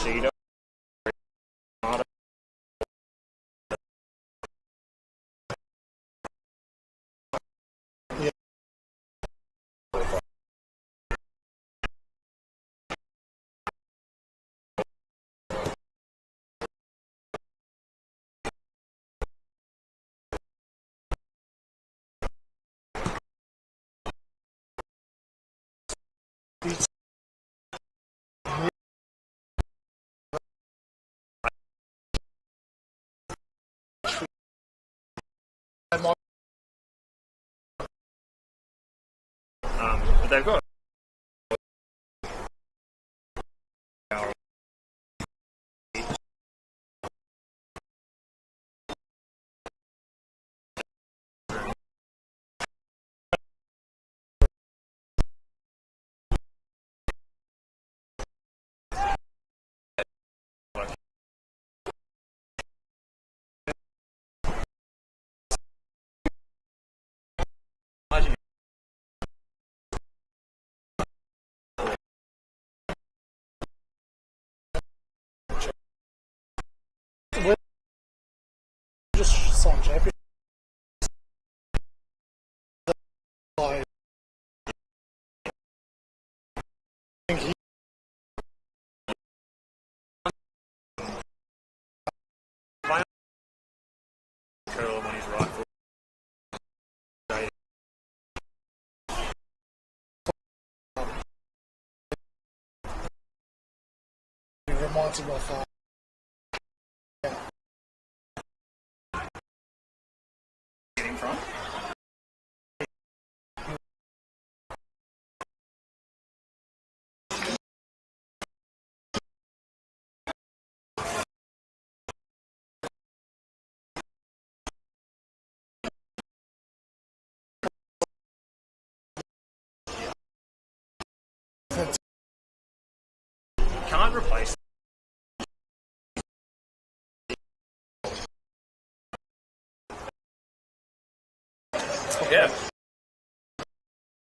Sheeta. But they've got just signed champion. curl on his right foot. It reminds him of In front. Can't replace. Yeah.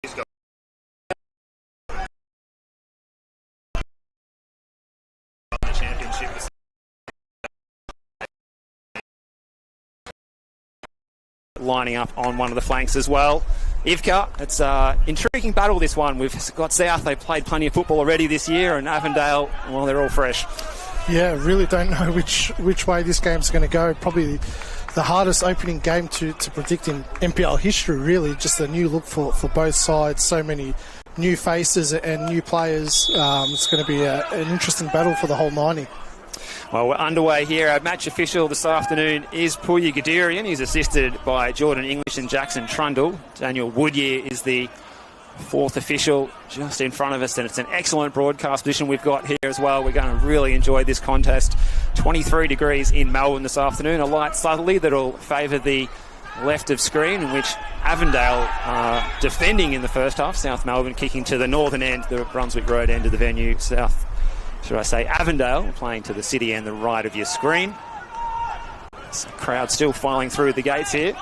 He's got the championship. Lining up on one of the flanks as well. Ivka, it's an intriguing battle, this one. We've got South, they've played plenty of football already this year, and Avondale, well, they're all fresh. Yeah, really don't know which way this game's going to go. Probably the hardest opening game to predict in NPL history, really. Just a new look for both sides. So many new faces and new players. It's going to be an interesting battle for the whole 90. Well, we're underway here. Our match official this afternoon is Pulya Gadirian. He's assisted by Jordan English and Jackson Trundle. Daniel Woodyear is the fourth official just in front of us, and it's an excellent broadcast position we've got here as well. We're going to really enjoy this contest. 23 degrees in Melbourne this afternoon. A light southerly that'll favour the left of screen, in which Avondale are defending in the first half. South Melbourne kicking to the northern end, the Brunswick Road end of the venue. Avondale playing to the city and the right of your screen. So crowd still filing through the gates here.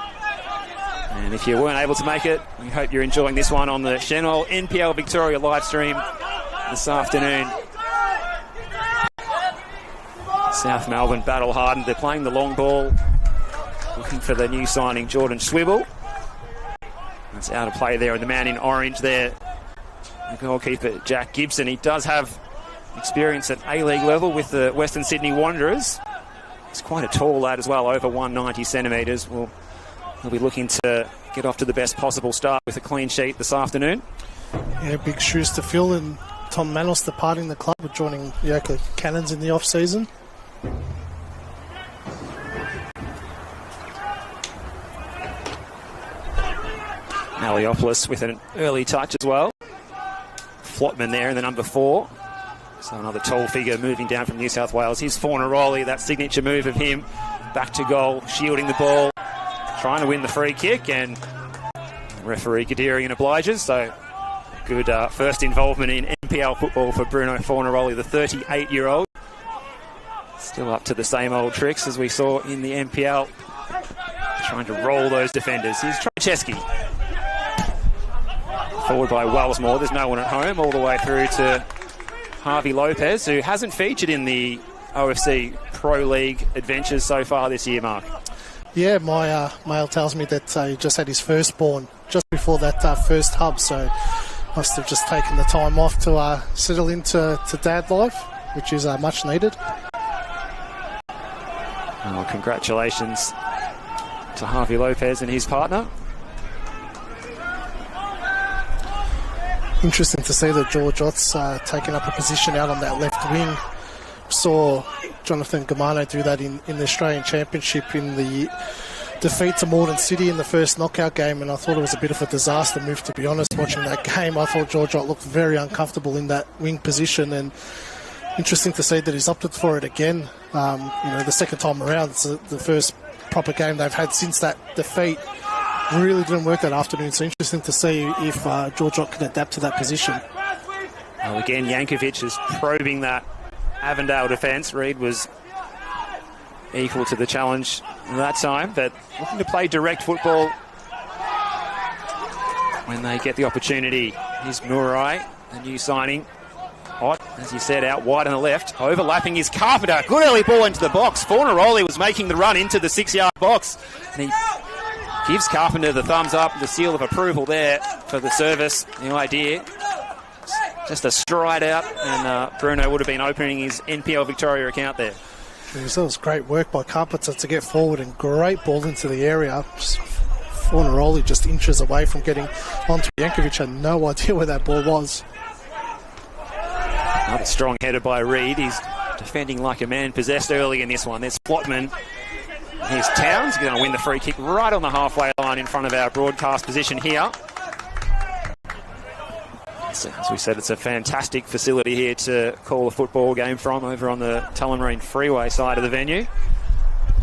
And if you weren't able to make it, we hope you're enjoying this one on the Senol NPL Victoria live stream this afternoon. South Melbourne battle hardened. They're playing the long ball, looking for the new signing Jordan Swibble. That's out of play there, and the man in orange there, the goalkeeper Jack Gibson. He does have experience at A-League level with the Western Sydney Wanderers. He's quite a tall lad as well, over 190 centimetres. We'll be looking to get off to the best possible start with a clean sheet this afternoon. Yeah, big shoes to fill, and Tom Manos departing the club, joining the Oakland Cannons in the off-season. Aliopolis with an early touch as well. Flotman there in the number 4. So another tall figure moving down from New South Wales. Here's Fornaroli, that signature move of him. Back to goal, shielding the ball, trying to win the free kick, and referee Gadirian obliges. So good first involvement in NPL football for Bruno Fornaroli, the 38-year-old. Still up to the same old tricks as we saw in the NPL. Trying to roll those defenders. Here's Trocheski. Forward by Wellsmore. There's no one at home. All the way through to Harvey Lopez, who hasn't featured in the OFC Pro League adventures so far this year, Mark. Yeah, my mail tells me that he just had his firstborn just before that first hub, so must have just taken the time off to settle into dad life, which is much needed. Oh, congratulations to Harvey Lopez and his partner. Interesting to see that George Ott's taken up a position out on that left wing. Saw Jonathan Gamano do that in the Australian Championship in the defeat to Melbourne City in the first knockout game, and I thought it was a bit of a disaster move, to be honest. Watching that game, I thought George Ott looked very uncomfortable in that wing position, and interesting to see that he's opted for it again. The second time around, it's the first proper game they've had since that defeat. Really didn't work that afternoon, so interesting to see if George Ott can adapt to that position. Well, again, Jankovic is probing that Avondale defence. Reid was equal to the challenge that time, but looking to play direct football when they get the opportunity. Here's Murai, the new signing. Ott, as you said, out wide on the left. Overlapping is Carpenter. Good early ball into the box. Fornaroli was making the run into the 6-yard box, and he gives Carpenter the thumbs up, the seal of approval there for the service. The idea, just a stride out, and Bruno would have been opening his NPL Victoria account there. That was great work by Carpenter to get forward, and great ball into the area. Fornaroli just inches away from getting onto Jankovic. Had no idea where that ball was. Another strong header by Reid. He's defending like a man possessed early in this one. There's Flotman. Here's Towns going to win the free kick right on the halfway line in front of our broadcast position here. So, as we said, it's a fantastic facility here to call a football game from, over on the Tullamarine Freeway side of the venue.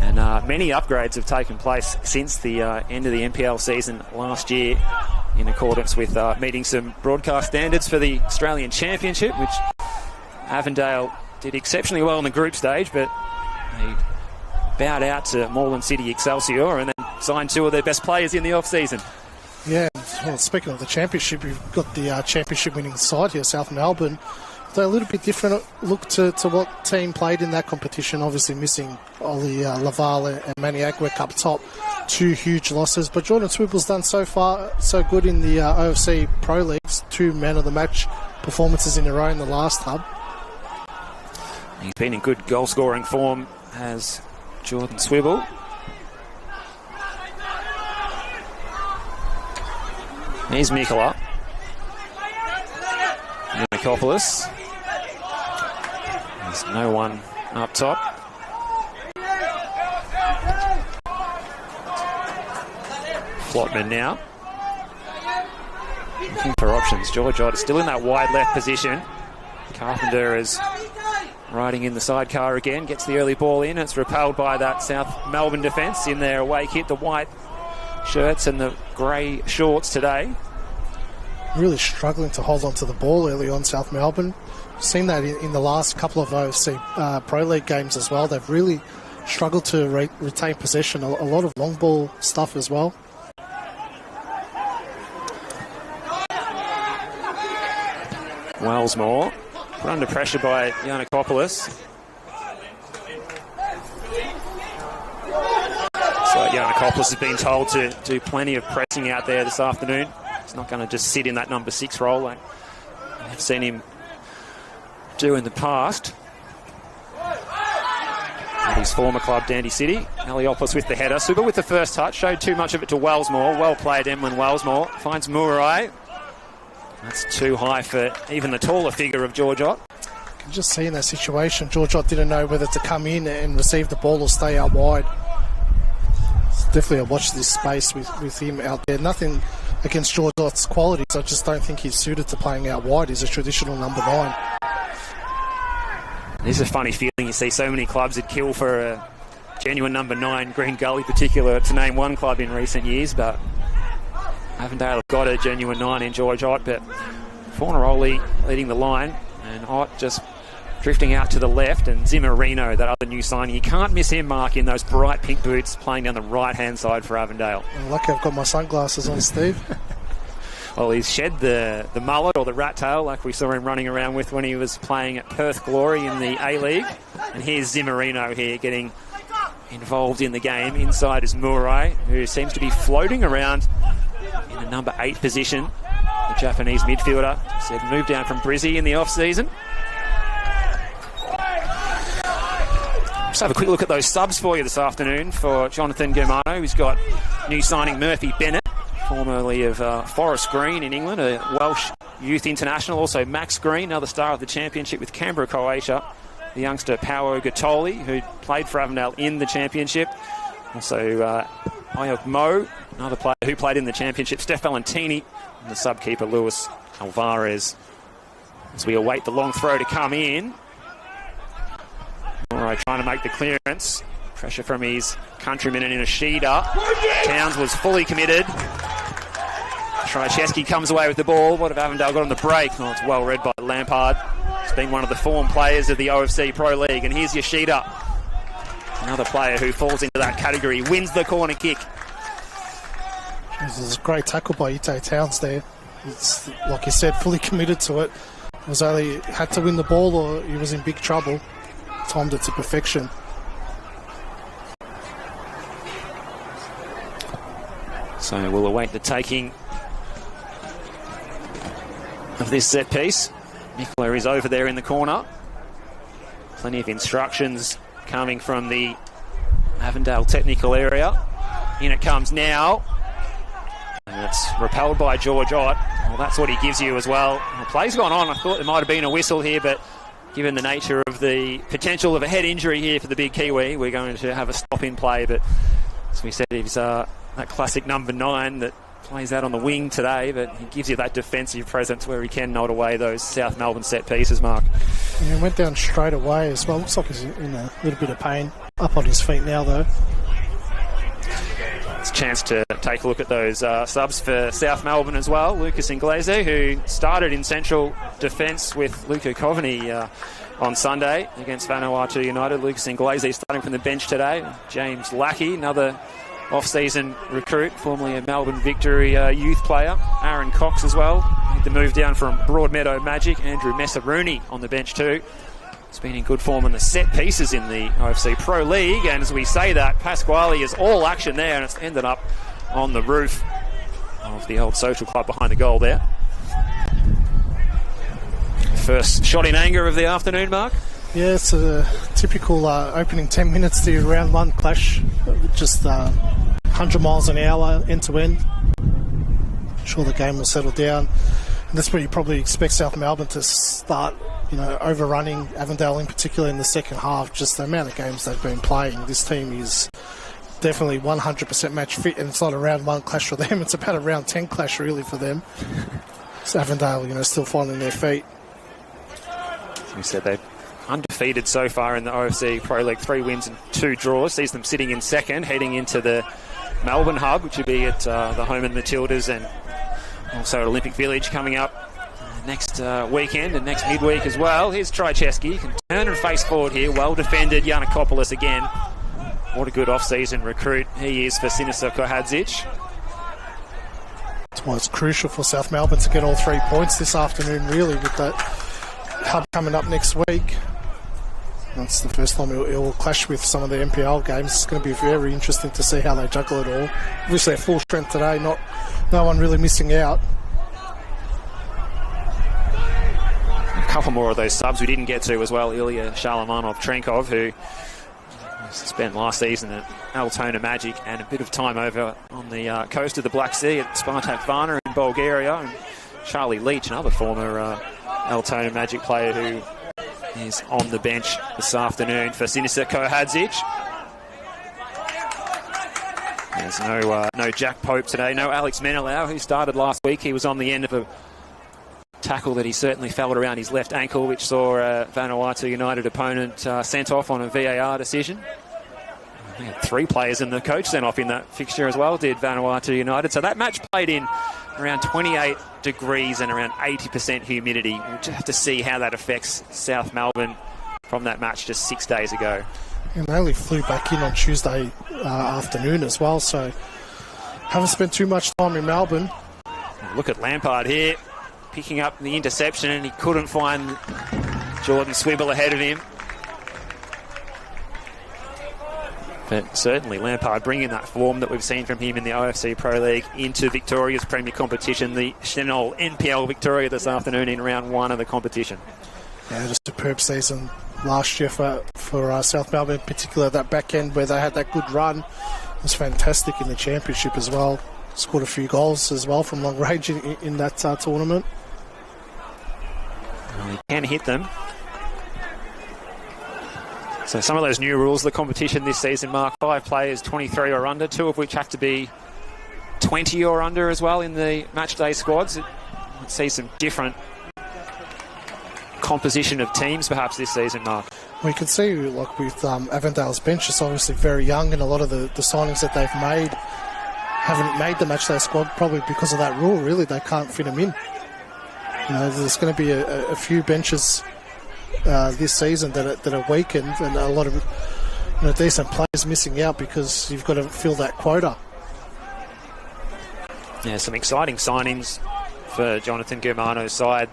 And many upgrades have taken place since the end of the NPL season last year, in accordance with meeting some broadcast standards for the Australian Championship, which Avondale did exceptionally well in the group stage, but they bowed out to Melbourne City Excelsior and then signed two of their best players in the off-season. Yeah, well, speaking of the championship, you've got the championship winning side here, South Melbourne. They're a little bit different look to what team played in that competition. Obviously missing Ollie Laval and Manny Agwick up top. Two huge losses. But Jordan Swibble's done so far so good in the OFC Pro Leagues. 2 man of the match performances in a row in the last hub. He's been in good goal-scoring form as Jordan Swibble. Here's Mikola. Yanikopoulos. There's no one up top. Flotman now. Looking for options. George Ott is still in that wide left position. Carpenter is riding in the sidecar again. Gets the early ball in. It's repelled by that South Melbourne defence in their away kit. The white shirts and the grey shorts today. Really struggling to hold on to the ball early on, South Melbourne. Seen that in the last couple of OFC Pro League games as well. They've really struggled to retain possession. A lot of long ball stuff as well. Wellsmore put under pressure by Yanikopoulos. So Yanikopoulos has been told to do plenty of pressing out there this afternoon. He's not going to just sit in that number 6 role like I've seen him do in the past. At his former club, Dandy City. Aliopoulos with the header. Suba with the first touch. Showed too much of it to Wellsmore. Well played, Emlyn Wellsmore. Finds Murai. That's too high for even the taller figure of George Ott. You can just see in that situation, George Ott didn't know whether to come in and receive the ball or stay out wide. It's definitely a watch this space with him out there. Nothing against George Ott's qualities. I just don't think he's suited to playing out wide. He's a traditional number 9. This is a funny feeling. You see so many clubs that kill for a genuine number 9, Green Gully particular, to name one club in recent years, but Avondale have got a genuine 9 in George Ott, but Fornaroli leading the line, and Ott just drifting out to the left, and Zimmerino, that other new signing. You can't miss him, Mark, in those bright pink boots, playing down the right-hand side for Avondale. I'm lucky I've got my sunglasses on, Steve. Well, he's shed the mullet or the rat tail like we saw him running around with when he was playing at Perth Glory in the A-League. And here's Zimmerino here getting involved in the game. Inside is Murai, who seems to be floating around in the number 8 position. The Japanese midfielder said moved down from Brizzy in the off-season. Let's have a quick look at those subs for you this afternoon for Jonathan Germano. He's got new signing Murphy Bennett, formerly of Forest Green in England, a Welsh youth international. Also Max Green, another star of the championship with Canberra, Croatia. The youngster Paolo Gattoli, who played for Avondale in the championship. Also Ayok Mo, another player who played in the championship. Steph Valentini and the sub-keeper Luis Alvarez. As we await the long throw to come in. All right, trying to make the clearance. Pressure from his countryman in Ishida. Towns was fully committed. Trajewski comes away with the ball. What have Avondale got on the break? Oh, it's well read by Lampard. He's been one of the form players of the OFC Pro League. And here's Yoshida. Another player who falls into that category. Wins the corner kick. This is a great tackle by Ite Towns there. It's, like you said, fully committed to it. It was only had to win the ball or he was in big trouble. Timed it to perfection. So we'll await the taking of this set piece. Nicola is over there in the corner. Plenty of instructions coming from the Avondale technical area. In it comes now. And it's repelled by George Ott. Well, that's what he gives you as well. The play's gone on. I thought there might have been a whistle here, but given the nature of the potential of a head injury here for the big Kiwi, we're going to have a stop in play. But as we said, he's that classic number 9 that plays out on the wing today, but he gives you that defensive presence where he can nod away those South Melbourne set pieces, Mark. And he went down straight away as well. Looks like he's in a little bit of pain. Up on his feet now, though. It's a chance to take a look at those subs for South Melbourne as well. Lucas Inglese, who started in central defence with Luca Coveney on Sunday against Vanuatu United. Lucas Inglese starting from the bench today. James Lackey, another off-season recruit, formerly a Melbourne Victory youth player. Aaron Cox as well. Made the move down from Broadmeadow Magic. Andrew Messarooney on the bench too. He's been in good form on the set pieces in the OFC Pro League, and as we say that, Pasquale is all action there, and it's ended up on the roof of the old social club behind the goal there. First shot in anger of the afternoon, Mark. Yeah, it's a typical opening 10 minutes to round 1 clash. Just 100 miles an hour end to end. I'm sure the game will settle down. And that's where you probably expect South Melbourne to start, overrunning Avondale in particular in the second half. Just the amount of games they've been playing. This team is definitely 100% match fit, and it's not a round 1 clash for them. It's about a round 10 clash really for them. It's Avondale, still finding their feet. As we said, they're undefeated so far in the OFC Pro League. 3 wins and 2 draws. Sees them sitting in second, heading into the Melbourne hub, which will be at the home of the Matildas, and also at Olympic Village coming up next weekend and next midweek as well. Here's Trajewski. Can turn and face forward here. Well defended. Yanakopoulos again. What a good off-season recruit he is for Sinisa Kohadzic. That's why it's crucial for South Melbourne to get all 3 points this afternoon, really, with that hub coming up next week. That's the first time it will clash with some of the NPL games. It's going to be very interesting to see how they juggle it all. Obviously, at full strength today, no one really missing out. A couple more of those subs we didn't get to as well. Ilya Shalamanov-Trenkov, who spent last season at Altona Magic and a bit of time over on the coast of the Black Sea at Spartak Varna in Bulgaria. And Charlie Leach, another former Altona Magic player who is on the bench this afternoon for Sinisa Kohadzic. There's no Jack Pope today, no Alex Menelau, who started last week. He was on the end of a tackle that he certainly felt around his left ankle, which saw a Vanuatu United opponent sent off on a VAR decision. We had 3 players and the coach sent off in that fixture as well, did Vanuatu United. So that match played in around 28 degrees and around 80% humidity. We'll just have to see how that affects South Melbourne from that match just 6 days ago. And they only flew back in on Tuesday afternoon as well, so haven't spent too much time in Melbourne. Look at Lampard here, picking up the interception, and he couldn't find Jordan Swibble ahead of him. But certainly Lampard bringing that form that we've seen from him in the OFC Pro League into Victoria's premier competition, the Senol NPL Victoria this afternoon in round 1 of the competition. Yeah, just a superb season last year for South Melbourne, in particular that back end where they had that good run. It was fantastic in the championship as well. Scored a few goals as well from long range in that tournament. Well, he can hit them. So some of those new rules of the competition this season, Mark, 5 players 23 or under, 2 of which have to be 20 or under as well in the matchday squads. Let's see some different composition of teams perhaps this season, Mark. We can see, like with Avondale's bench, it's obviously very young, and a lot of the signings that they've made haven't made the matchday squad, probably because of that rule. Really, they can't fit them in. You know, there's going to be a few benches this season that are weakened, and a lot of decent players missing out because you've got to fill that quota. Yeah, some exciting signings for Jonathan Germano's side.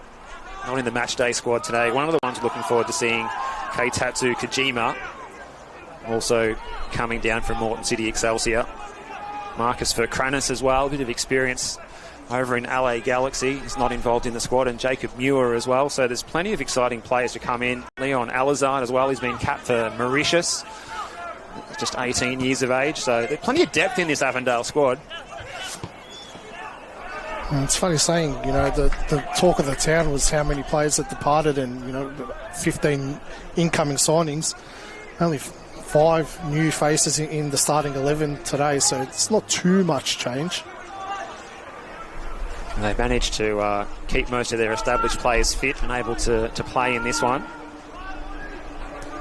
Not in the matchday squad today. One of the ones looking forward to seeing Keitatsu Kojima, also coming down from Moreton City Excelsior. Marcus Verkranis as well, a bit of experience over in LA Galaxy. He's not involved in the squad, and Jacob Muir as well. So there's plenty of exciting players to come in. Leon Alizard as well. He's been capped for Mauritius, just 18 years of age. So there's plenty of depth in this Avondale squad. And it's funny saying, the talk of the town was how many players had departed, and 15 incoming signings. Only 5 new faces in the starting 11 today, so it's not too much change. And they've managed to keep most of their established players fit and able to play in this one.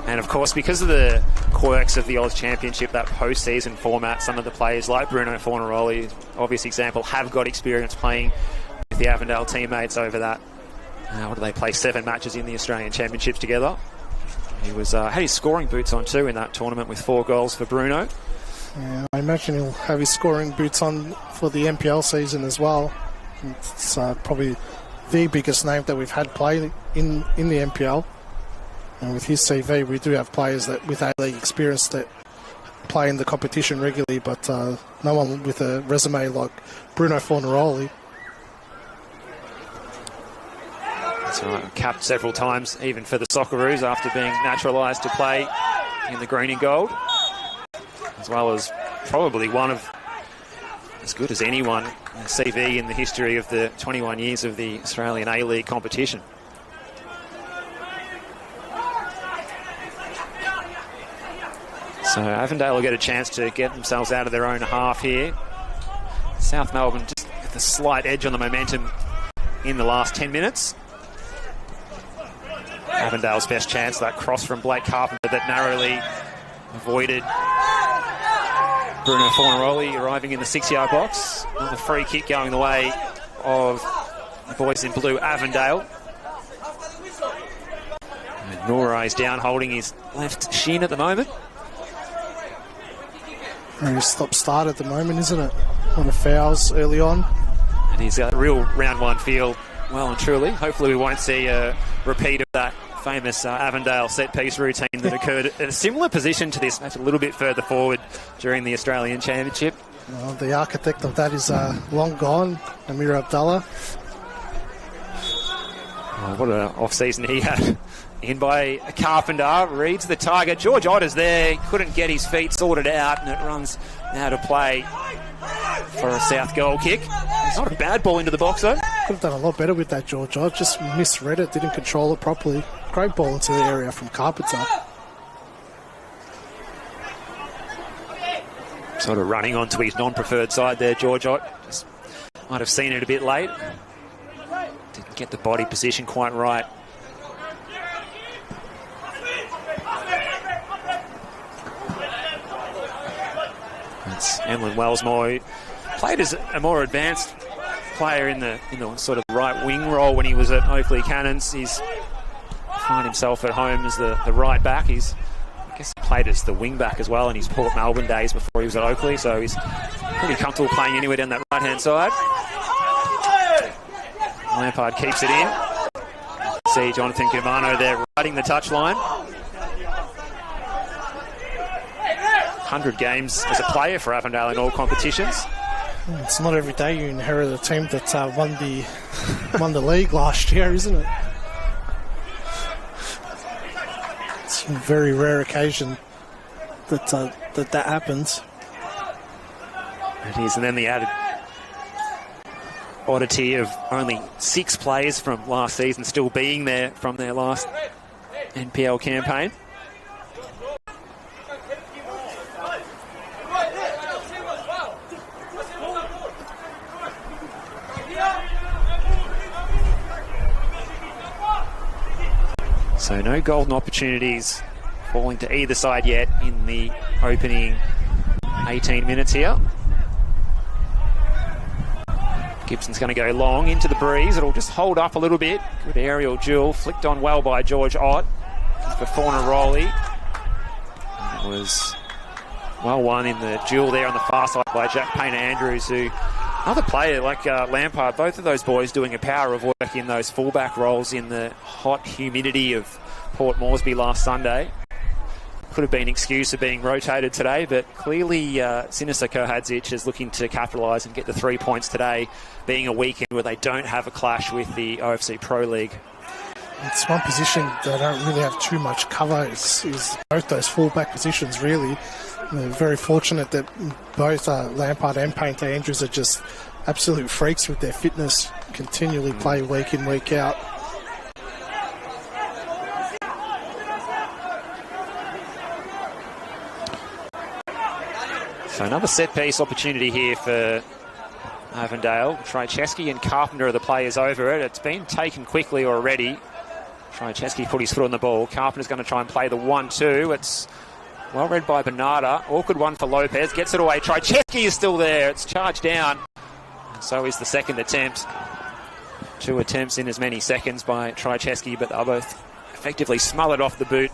And of course, because of the quirks of the Oz Championship, that post-season format, some of the players like Bruno Fornaroli, obvious example, have got experience playing with the Avondale teammates over that. What do they play? 7 matches in the Australian Championships together. He was had his scoring boots on too in that tournament with 4 goals for Bruno. Yeah, I imagine he'll have his scoring boots on for the NPL season as well. It's probably the biggest name that we've had play in the NPL. And with his CV, we do have players that with A-League experience that play in the competition regularly, but no one with a resume like Bruno Fornaroli. That's right, capped several times, even for the Socceroos, after being naturalised to play in the green and gold, as well as probably one of as good as anyone CV in the history of the 21 years of the Australian A-League competition. So Avondale will get a chance to get themselves out of their own half here. South Melbourne just with a slight edge on the momentum in the last 10 minutes. Avondale's best chance, that cross from Blake Carpenter that narrowly avoided Bruno Fornaroli arriving in the 6-yard box. Another free kick going the way of the boys in blue, Avondale. And Nora is down holding his left shin at the moment. Very stop-start at the moment, isn't it? A lot of fouls early on. And he's got a real round 1 feel well and truly. Hopefully we won't see a repeat of that famous Avondale set-piece routine that occurred at a similar position to this match, a little bit further forward during the Australian Championship. Well, the architect of that is long gone, Amir Abdallah. Oh, what an off-season he had. In by Carpenter, reads the target. George Otter's there, couldn't get his feet sorted out, and it runs out of play for a South goal kick. It's not a bad ball into the box, though. Could have done a lot better with that, George. I just misread it, didn't control it properly. Great ball into the area from Carpenter. Sort of running onto his non-preferred side there, George Ott. Just might have seen it a bit late. Didn't get the body position quite right. That's Emlyn Wellsmore. Played as a more advanced player in the sort of right wing role when he was at Oakley Cannons. He's found himself at home as the right back. I guess he played as the wing back as well in his Port Melbourne days before he was at Oakley, so he's pretty comfortable playing anywhere down that right hand side. Lampard keeps it in. See Jonathan Germano there riding the touchline. 100 games as a player for Avondale in all competitions. It's not every day you inherit a team that won the league last year, isn't it? It's a very rare occasion that happens. It is, and then the added oddity of only 6 players from last season still being there from their last NPL campaign. So no golden opportunities falling to either side yet in the opening 18 minutes here. Gibson's going to go long into the breeze. It'll just hold up a little bit. Good aerial duel. Flicked on well by George Ott for Fornaroli. It was well won in the duel there on the far side by Jack Painter-Andrews, who, another player like Lampard, both of those boys doing a power of work in those fullback roles in the hot humidity of Port Moresby last Sunday. Could have been an excuse of being rotated today, but clearly Sinisa Kohadzic is looking to capitalise and get the 3 points today, being a weekend where they don't have a clash with the OFC Pro League. It's one position they don't really have too much cover, is both those fullback positions, really. They're very fortunate that both Lampard and Painter-Andrews are just absolute freaks with their fitness, continually play week in, week out. So another set-piece opportunity here for Avondale. Trycheski and Carpenter are the players over it. It's been taken quickly already. Trycheski put his foot on the ball. Carpenter's going to try and play the 1-2. It's well read by Bernarda. Awkward one for Lopez. Gets it away. Trycheski is still there. It's charged down. And so is the second attempt. 2 attempts in as many seconds by Trycheski, but they're both effectively smothered off the boot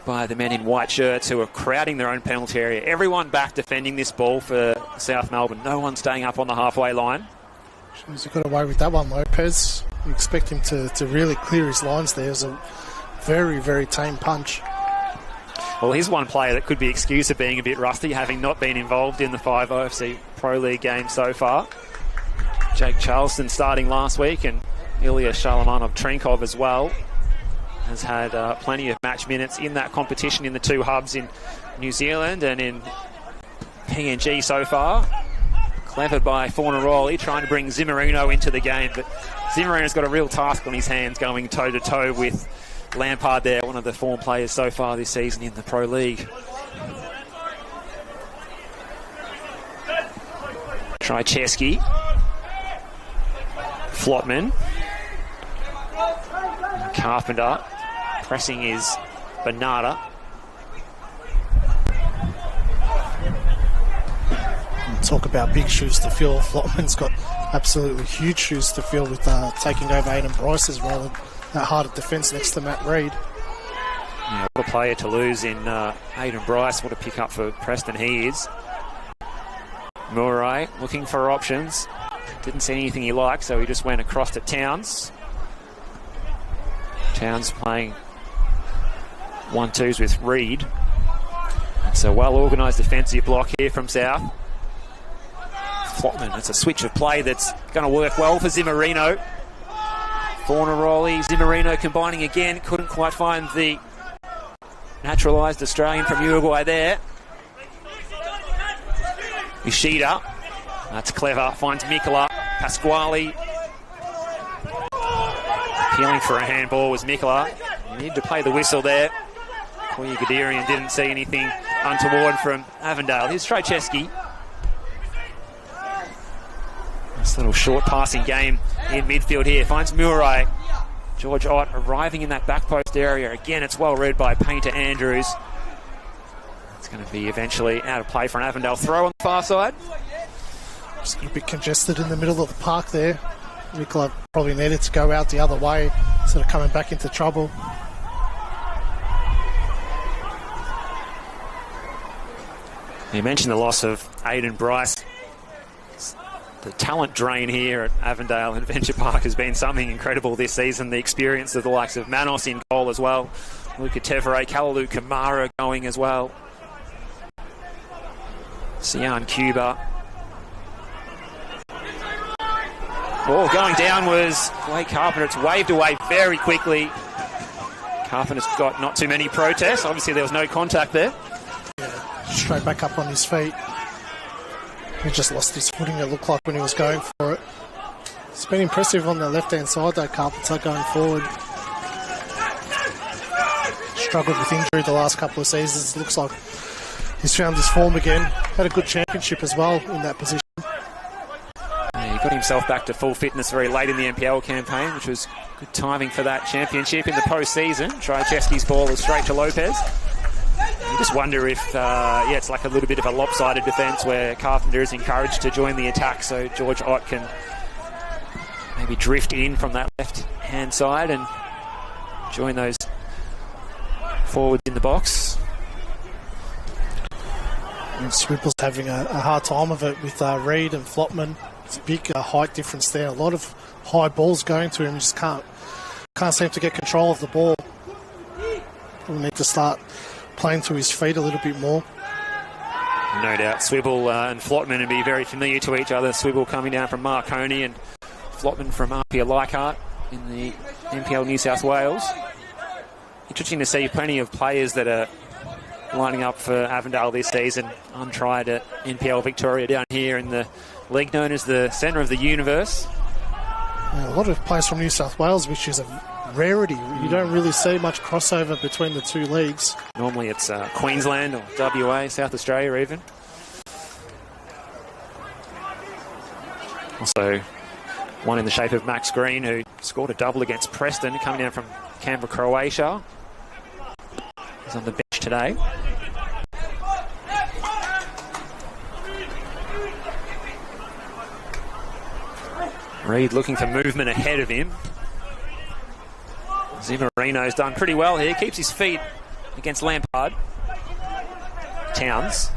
by the men in white shirts who are crowding their own penalty area. Everyone back defending this ball for South Melbourne. No one staying up on the halfway line. He got away with that one, Lopez. You expect him to really clear his lines there. It was a very, very tame punch. Well, here's one player that could be excused of being a bit rusty, having not been involved in the 5 OFC Pro League games so far. Jake Charleston starting last week, and Ilya Shalamanov-Trinkov as well has had plenty of match minutes in that competition in the 2 hubs in New Zealand and in PNG so far. Clever by Fornaroli, trying to bring Zimmerino into the game, but Zimmerino's got a real task on his hands going toe-to-toe with Lampard there, one of the form players so far this season in the Pro League. Trycheski. Flotman. Carpenter. Pressing is Bernarda. Talk about big shoes to fill. Flotman's got absolutely huge shoes to fill with taking over Aiden Bryce's role. That hard at defence next to Matt Reid. Yeah, what a player to lose in Aiden Bryce. What a pick up for Preston he is. Murray looking for options. Didn't see anything he liked, so he just went across to Towns. Towns playing 1-2s with Reid. It's a well-organised defensive block here from South. Flotman, it's a switch of play that's going to work well for Zimmerino. Fornaroli, Zimmerino combining again. Couldn't quite find the naturalised Australian from Uruguay there. Ishida, that's clever. Finds Mikola. Pasquale. Appealing for a handball was Mikola. You need to play the whistle there. Koya Gadirian didn't see anything untoward from Avondale. Here's Trycheski. This little short passing game in midfield here. Finds Murray. George Ott arriving in that back post area. Again, it's well read by Painter-Andrews. It's going to be eventually out of play for an Avondale throw on the far side. Just a bit congested in the middle of the park there. Mikola probably needed to go out the other way, sort of coming back into trouble. You mentioned the loss of Aiden Bryce. The talent drain here at Avondale and Adventure Park has been something incredible this season. The experience of the likes of Manos in goal as well. Luca Tevere, Kalalu Kamara going as well. Sian Cuba. Ball going down was Blake Carpenter. It's waved away very quickly. Carpenter's got not too many protests. Obviously there was no contact there. Yeah, straight back up on his feet. He just lost his footing, it looked like, when he was going for it. It's been impressive on the left-hand side, though, Carpenter going forward. Struggled with injury the last couple of seasons. It looks like he's found his form again. Had a good championship as well in that position. Yeah, he got himself back to full fitness very late in the NPL campaign, which was good timing for that championship in the post-season. Trajewski's ball is straight to Lopez. You just wonder if, it's like a little bit of a lopsided defence where Carpenter is encouraged to join the attack, so George Ott can maybe drift in from that left-hand side and join those forwards in the box. And Swipple's having a hard time of it with Reid and Flopman. It's a big height difference there. A lot of high balls going to him. Just can't seem to get control of the ball. We'll need to start playing to his feet a little bit more. No doubt Swibble and Flotman would be very familiar to each other. Swibble coming down from Marconi and Flotman from Apia Leichhardt in the NPL New South Wales. Interesting to see plenty of players that are lining up for Avondale this season, untried at NPL Victoria down here in the league known as the centre of the universe. Yeah, a lot of players from New South Wales, which is a rarity. You don't really see much crossover between the two leagues. Normally it's Queensland or WA, South Australia even. Also one in the shape of Max Green, who scored a double against Preston, coming down from Canberra, Croatia. He's on the bench today. Reid looking for movement ahead of him. Zimmerino's done pretty well here. Keeps his feet against Lampard. Towns.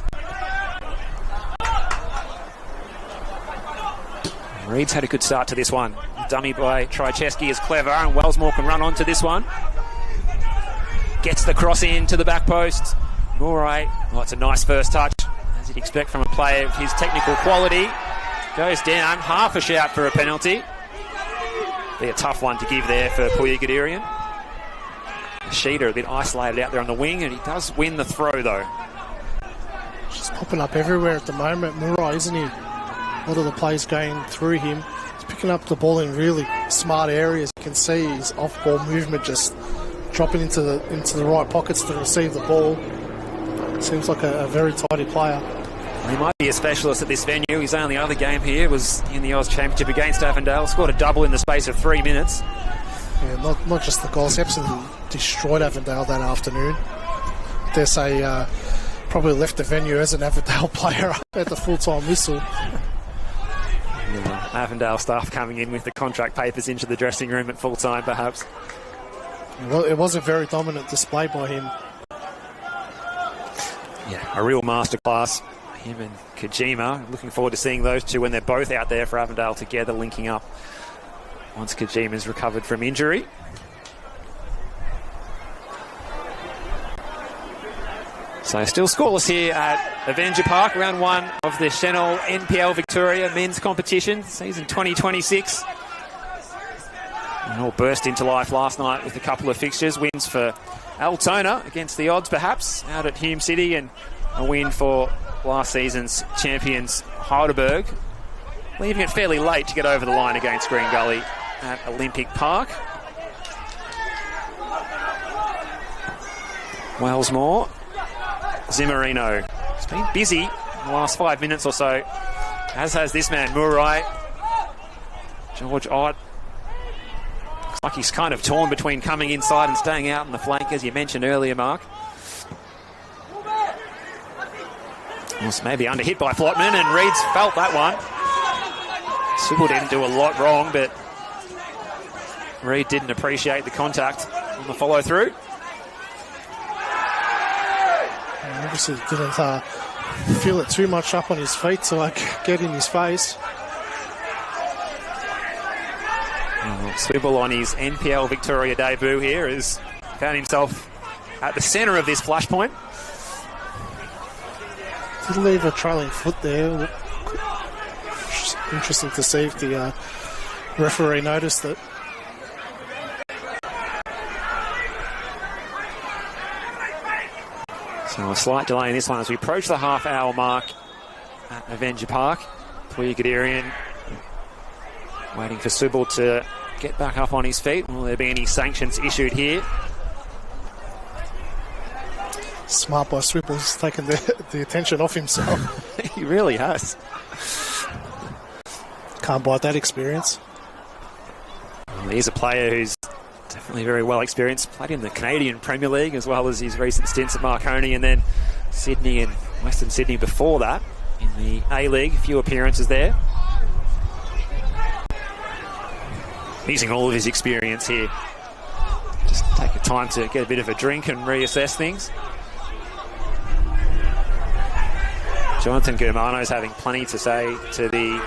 Reid's had a good start to this one. Dummy by Trajewski is clever, and Wellsmore can run onto this one. Gets the cross in to the back post. Murray. Oh, it's a nice first touch, as you'd expect from a player of his technical quality. Goes down. Half a shout for a penalty. Be a tough one to give there for Puya Guderian. Sheeter a bit isolated out there on the wing, and he does win the throw though. Just popping up everywhere at the moment, Murray, isn't he? A lot of the plays going through him. He's picking up the ball in really smart areas. You can see his off-ball movement just dropping into the right pockets to receive the ball. Seems like a very tidy player. He might be a specialist at this venue. His only other game here was in the Oz Championship against Avondale. Scored a double in the space of 3 minutes. Yeah, not just the goals. He absolutely destroyed Avondale that afternoon. Dare say probably left the venue as an Avondale player at the full-time whistle. Yeah, Avondale staff coming in with the contract papers into the dressing room at full-time, perhaps. Well, it was a very dominant display by him. Yeah, a real masterclass. Him and Kojima. Looking forward to seeing those two when they're both out there for Avondale together, linking up once Kojima's recovered from injury. So still scoreless here at Avenger Park, round one of the Senol NPL Victoria men's competition, season 2026. And all burst into life last night with a couple of fixtures. Wins for Altona against the odds, perhaps, out at Hume City, and a win for last season's champions Heidelberg, leaving it fairly late to get over the line against Green Gully at Olympic Park. Wellsmore. Zimmerino. He's been busy in the last 5 minutes or so, as has this man, Murray. George Ott. Looks like he's kind of torn between coming inside and staying out on the flank, as you mentioned earlier, Mark. Was maybe under hit by Flotman, and Reid's felt that one. Swibble didn't do a lot wrong, but Reid didn't appreciate the contact on the follow through. Obviously didn't feel it too much up on his feet to get in his face. Swibble on his NPL Victoria debut here has found himself at the centre of this flashpoint. Did leave a trailing foot there. Interesting to see if the referee noticed it. So a slight delay in this one as we approach the half-hour mark at Avenger Park. Puiguderian waiting for Swibble to get back up on his feet. Will there be any sanctions issued here? Smart by Swibble's taken the attention off himself. He really has. Can't bite that experience. Well, he's a player who's definitely very well experienced. Played in the Canadian Premier League as well as his recent stints at Marconi and then Sydney and Western Sydney before that in the A-League. A few appearances there. Using all of his experience here. Just take the time to get a bit of a drink and reassess things. Jonathan Germano's having plenty to say to the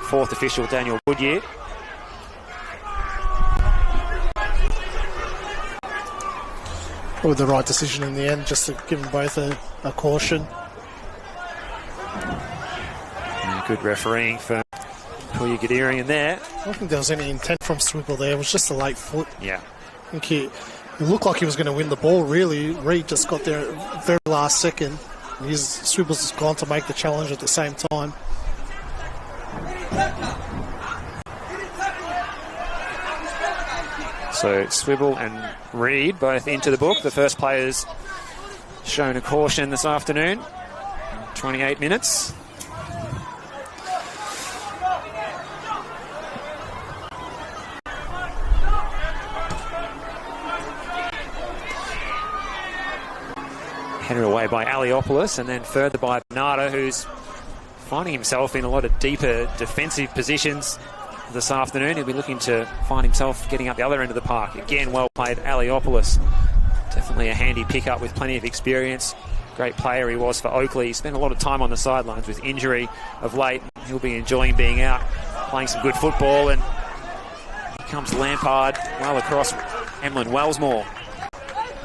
fourth official, Daniel Goodyear. Probably the right decision in the end, just to give them both a caution. And good refereeing for Puiguderian there. I don't think there was any intent from Swibble there. It was just a late foot. Yeah. I think he looked like he was going to win the ball, really. Reid just got there very last second. Swibble's gone to make the challenge at the same time. So Swibble and Reid both into the book. The first players shown a caution this afternoon. 28 minutes. Headed away by Aliopoulos and then further by Bernardo, who's finding himself in a lot of deeper defensive positions this afternoon. He'll be looking to find himself getting up the other end of the park. Again, well played Aliopoulos. Definitely a handy pickup with plenty of experience. Great player he was for Oakley. He spent a lot of time on the sidelines with injury of late. He'll be enjoying being out, playing some good football. And here comes Lampard well across Emlyn Wellsmore.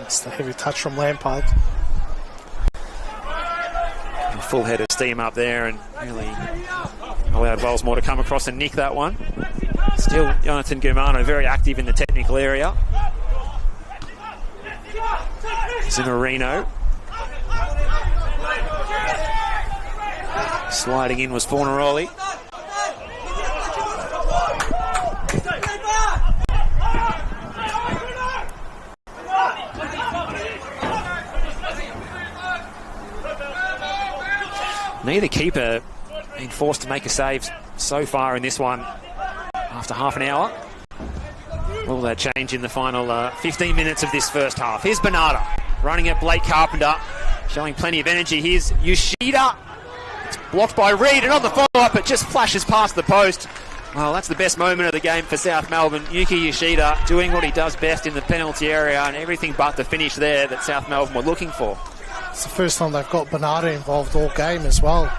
It's the heavy touch from Lampard. Full head of steam up there and really allowed Wellsmore to come across and nick that one. Still Jonathan Germano very active in the technical area. Zimmerino. Sliding in was Fornaroli. Neither keeper been forced to make a save so far in this one after half an hour. Will that change in the final 15 minutes of this first half? Here's Bernardo running at Blake Carpenter, showing plenty of energy. Here's Yoshida. It's blocked by Reid, and on the follow-up it just flashes past the post. Well, that's the best moment of the game for South Melbourne. Yuki Yoshida doing what he does best in the penalty area and everything but the finish there that South Melbourne were looking for. It's the first time they've got Bernardo involved all game as well.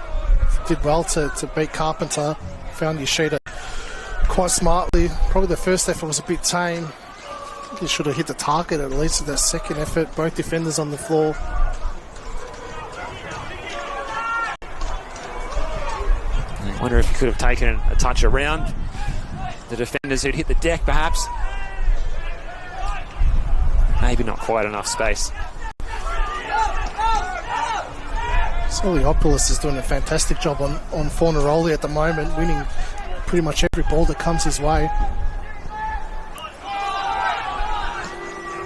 Did well to beat Carpenter. Found Yoshida quite smartly. Probably the first effort was a bit tame. I think he should have hit the target at least with that second effort. Both defenders on the floor. I wonder if he could have taken a touch around the defenders who'd hit the deck perhaps. Maybe not quite enough space. Aliopoulos is doing a fantastic job on Fornaroli at the moment, winning pretty much every ball that comes his way.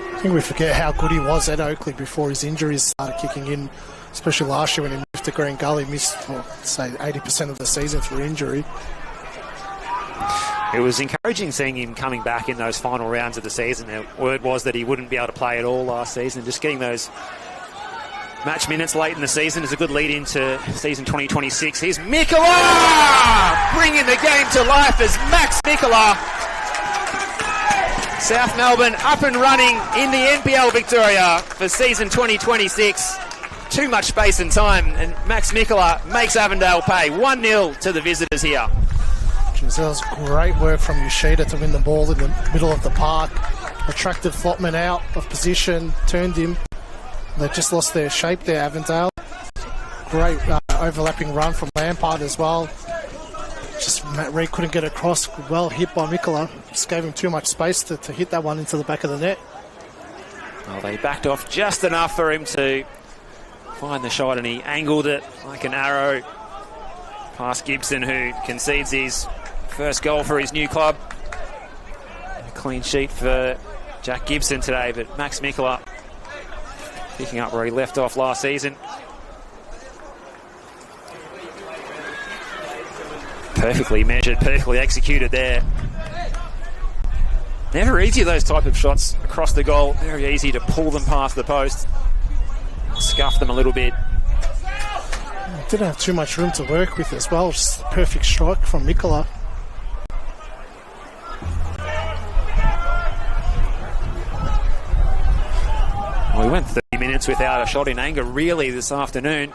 I think we forget how good he was at Oakley before his injuries started kicking in, especially last year when he moved to Green Gully, missed, say, 80% of the season through injury. It was encouraging seeing him coming back in those final rounds of the season. The word was that he wouldn't be able to play at all last season. Just getting those match minutes late in the season is a good lead into season 2026. Here's Mikola! Bringing the game to life as Max Mikola. South Melbourne up and running in the NPL Victoria for season 2026. Too much space and time, and Max Mikola makes Avondale pay. 1-0 to the visitors here. Jeez, that was great work from Yoshida to win the ball in the middle of the park. Attracted Flotman out of position, turned him. They just lost their shape there, Avondale. Great overlapping run from Lampard as well. Just Matt Reid couldn't get across. Well hit by Mikola. Just gave him too much space to hit that one into the back of the net. Well, they backed off just enough for him to find the shot, and he angled it like an arrow past Gibson, who concedes his first goal for his new club. A clean sheet for Jack Gibson today, but Max Mikola picking up where he left off last season. Perfectly measured, perfectly executed there. Never easy, those type of shots across the goal. Very easy to pull them past the post, scuff them a little bit. Didn't have too much room to work with as well. Just a perfect strike from Mikola. Well, we went 30 minutes without a shot in anger really this afternoon.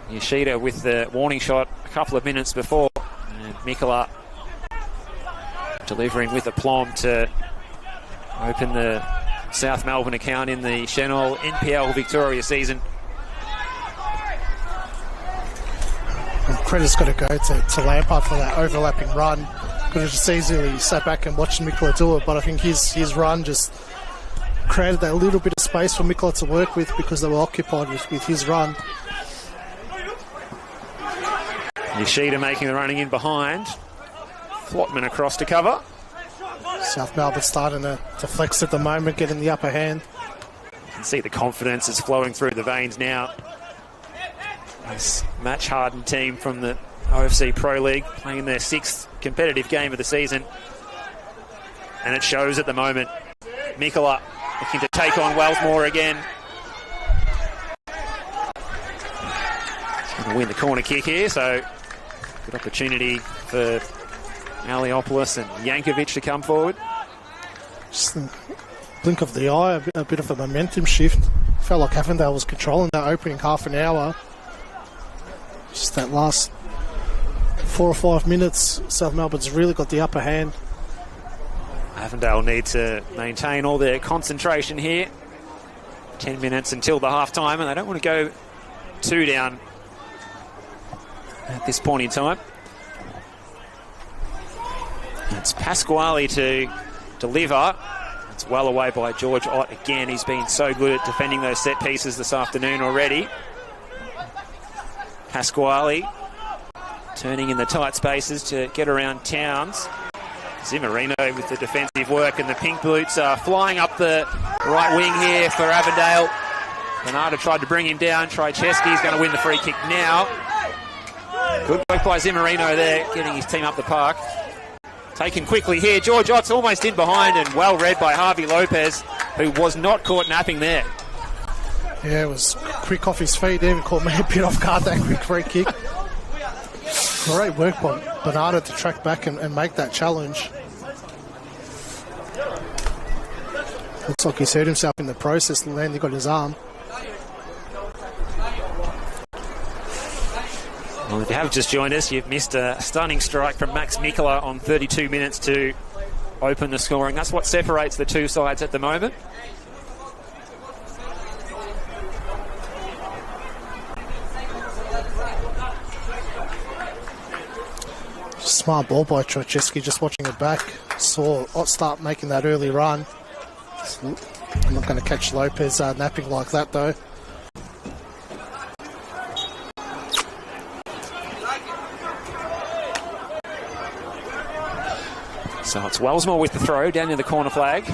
Yoshida with the warning shot a couple of minutes before, and Mikola delivering with aplomb to open the South Melbourne account in the Senol NPLM Victoria season. And credit's got to go to Lampard for that overlapping run. Could have just easily sat back and watched Mikola do it, but I think his run just created that little bit of space for Mikola to work with because they were occupied with his run. Yoshida making the running in behind. Flotman across to cover. South Melbourne starting to flex at the moment, getting the upper hand. You can see the confidence is flowing through the veins now. This match-hardened team from the OFC Pro League playing their 6th competitive game of the season. And it shows at the moment. Mikola looking to take on Wellsmore again. He's going to win the corner kick here, so good opportunity for Aliopolis and Yankovic to come forward. Just a blink of the eye, a bit of a momentum shift. Felt like Avondale was controlling that opening half an hour. Just that last 4 or 5 minutes, South Melbourne's really got the upper hand. Avondale need to maintain all their concentration here. 10 minutes until the half-time, and they don't want to go 2 down at this point in time. It's Pasquale to deliver. It's well away by George Ott again. He's been so good at defending those set pieces this afternoon already. Pasquale turning in the tight spaces to get around Towns. Zimmerino with the defensive work, and the pink boots are flying up the right wing here for Avondale. Bernardo tried to bring him down. Trycheski's going to win the free kick now. Good work by Zimmerino there, getting his team up the park. Taken quickly here. George Ott's almost in behind, and well read by Harvey Lopez, who was not caught napping there. Yeah, it was quick off his feet. Even caught me a bit off guard, that quick free kick. Great work by Bernardo to track back and make that challenge. Looks like he's hurt himself in the process. Landy got his arm. Well, if you have just joined us, you've missed a stunning strike from Max Mikola on 32 minutes to open the scoring. That's what separates the two sides at the moment. Smart ball by Trycheski, just watching it back. Saw Ott start making that early run. I'm not going to catch Lopez napping like that though. So it's Wellsmore with the throw down near the corner flag.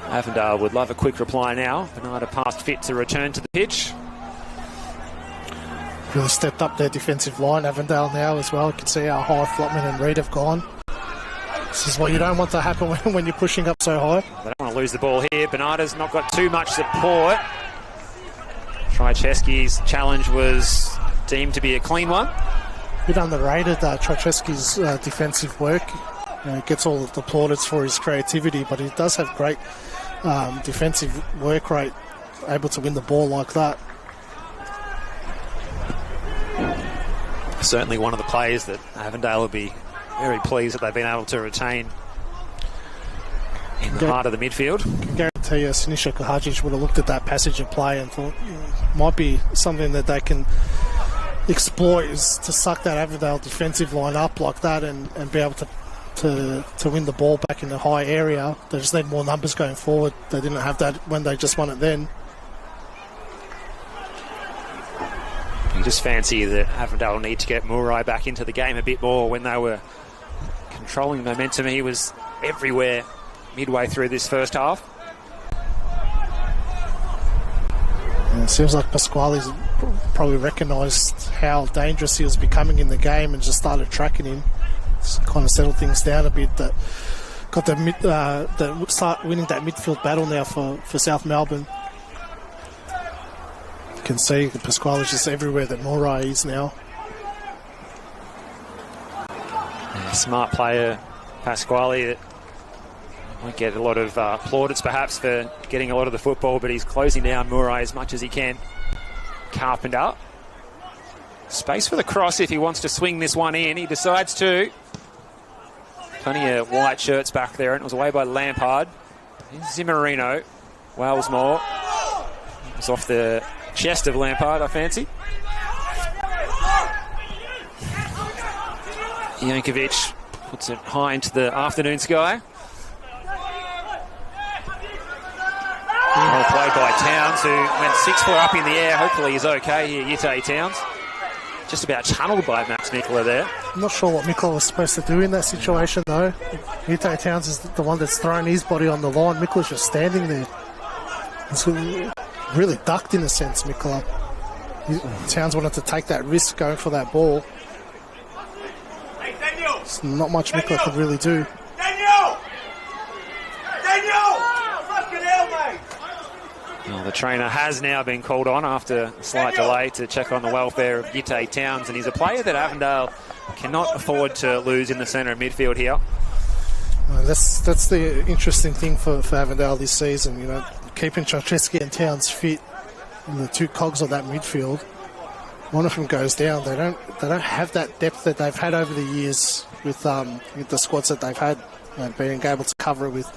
Avondale would love a quick reply now. Bernardo passed fit to return to the pitch. Really stepped up their defensive line, Avondale now as well. You can see how high Flotman and Reid have gone. This is what you don't want to happen when you're pushing up so high. They don't want to lose the ball here. Bernardo's not got too much support. Trycheski's challenge was deemed to be a clean one. A bit underrated, Trycheski's defensive work. He gets all the plaudits for his creativity, but he does have great defensive work rate, able to win the ball like that. Certainly one of the players that Avondale will be very pleased that they've been able to retain in the heart of the midfield. I can guarantee you Sinisa Kahajic would have looked at that passage of play and thought might be something that they can exploit, is to suck that Avondale defensive line up like that and be able to win the ball back in the high area. They just need more numbers going forward. They didn't have that when they just won it then. You just fancy that Avondale need to get Murray back into the game a bit more. When they were controlling momentum, he was everywhere midway through this first half. And it seems like Pasquale's probably recognised how dangerous he was becoming in the game and just started tracking him. Just kind of settled things down a bit. That got the start winning that midfield battle now for South Melbourne. You can see that Pasquale is just everywhere that Murray is now. Yeah, smart player, Pasquale. Won't get a lot of plaudits perhaps for getting a lot of the football, but he's closing down Murray as much as he can. Carpenter. Space for the cross if he wants to swing this one in. He decides to. Plenty of white shirts back there, and it was away by Lampard. Here's Zimmerino. Wellsmore. It was off the chest of Lampard, I fancy. Jankovic puts it high into the afternoon sky. Well played by Towns, who went 6 foot up in the air. Hopefully he's okay here, Yitte Towns. Just about tunnelled by Max Nicola there. I'm not sure what Nicola was supposed to do in that situation, though. Yitte Towns is the one that's thrown his body on the line. Nicola's just standing there. It's really ducked in a sense, Nicola. Towns wanted to take that risk going for that ball. There's not much Nicola could really do. Well, the trainer has now been called on after a slight delay to check on the welfare of Yitte Towns, and he's a player that Avondale cannot afford to lose in the centre of midfield here. That's the interesting thing for Avondale this season, you know, keeping Czarczewski and Towns fit in the two cogs of that midfield. One of them goes down. They don't have that depth that they've had over the years with the squads that they've had, being able to cover it with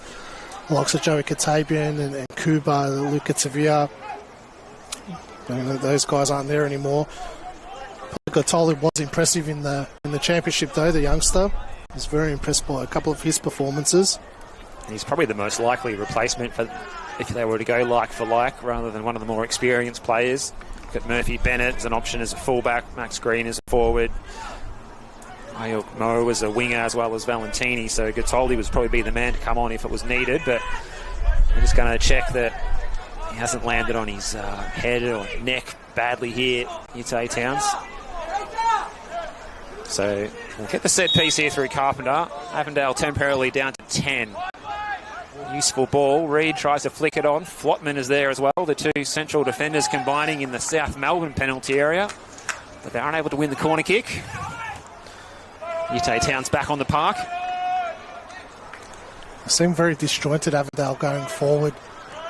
the likes of Joey Katabian and Kuba, Luca Tavia. Those guys aren't there anymore. Gotoli was impressive in the championship, though, the youngster. I was very impressed by a couple of his performances. He's probably the most likely replacement for if they were to go like for like, rather than one of the more experienced players. Got Murphy Bennett as an option as a fullback, Max Green as a forward, Ayuk Mo as a winger, as well as Valentini. So Gotoli would probably be the man to come on if it was needed, but I'm just going to check that he hasn't landed on his head or neck badly here, Yitte Towns. So we'll get the set piece here through Carpenter. Avondale temporarily down to 10. Useful ball. Reid tries to flick it on. Flotman is there as well. The two central defenders combining in the South Melbourne penalty area, but they aren't able to win the corner kick. Yitte Towns back on the park. They seem very disjointed, Avondale, going forward.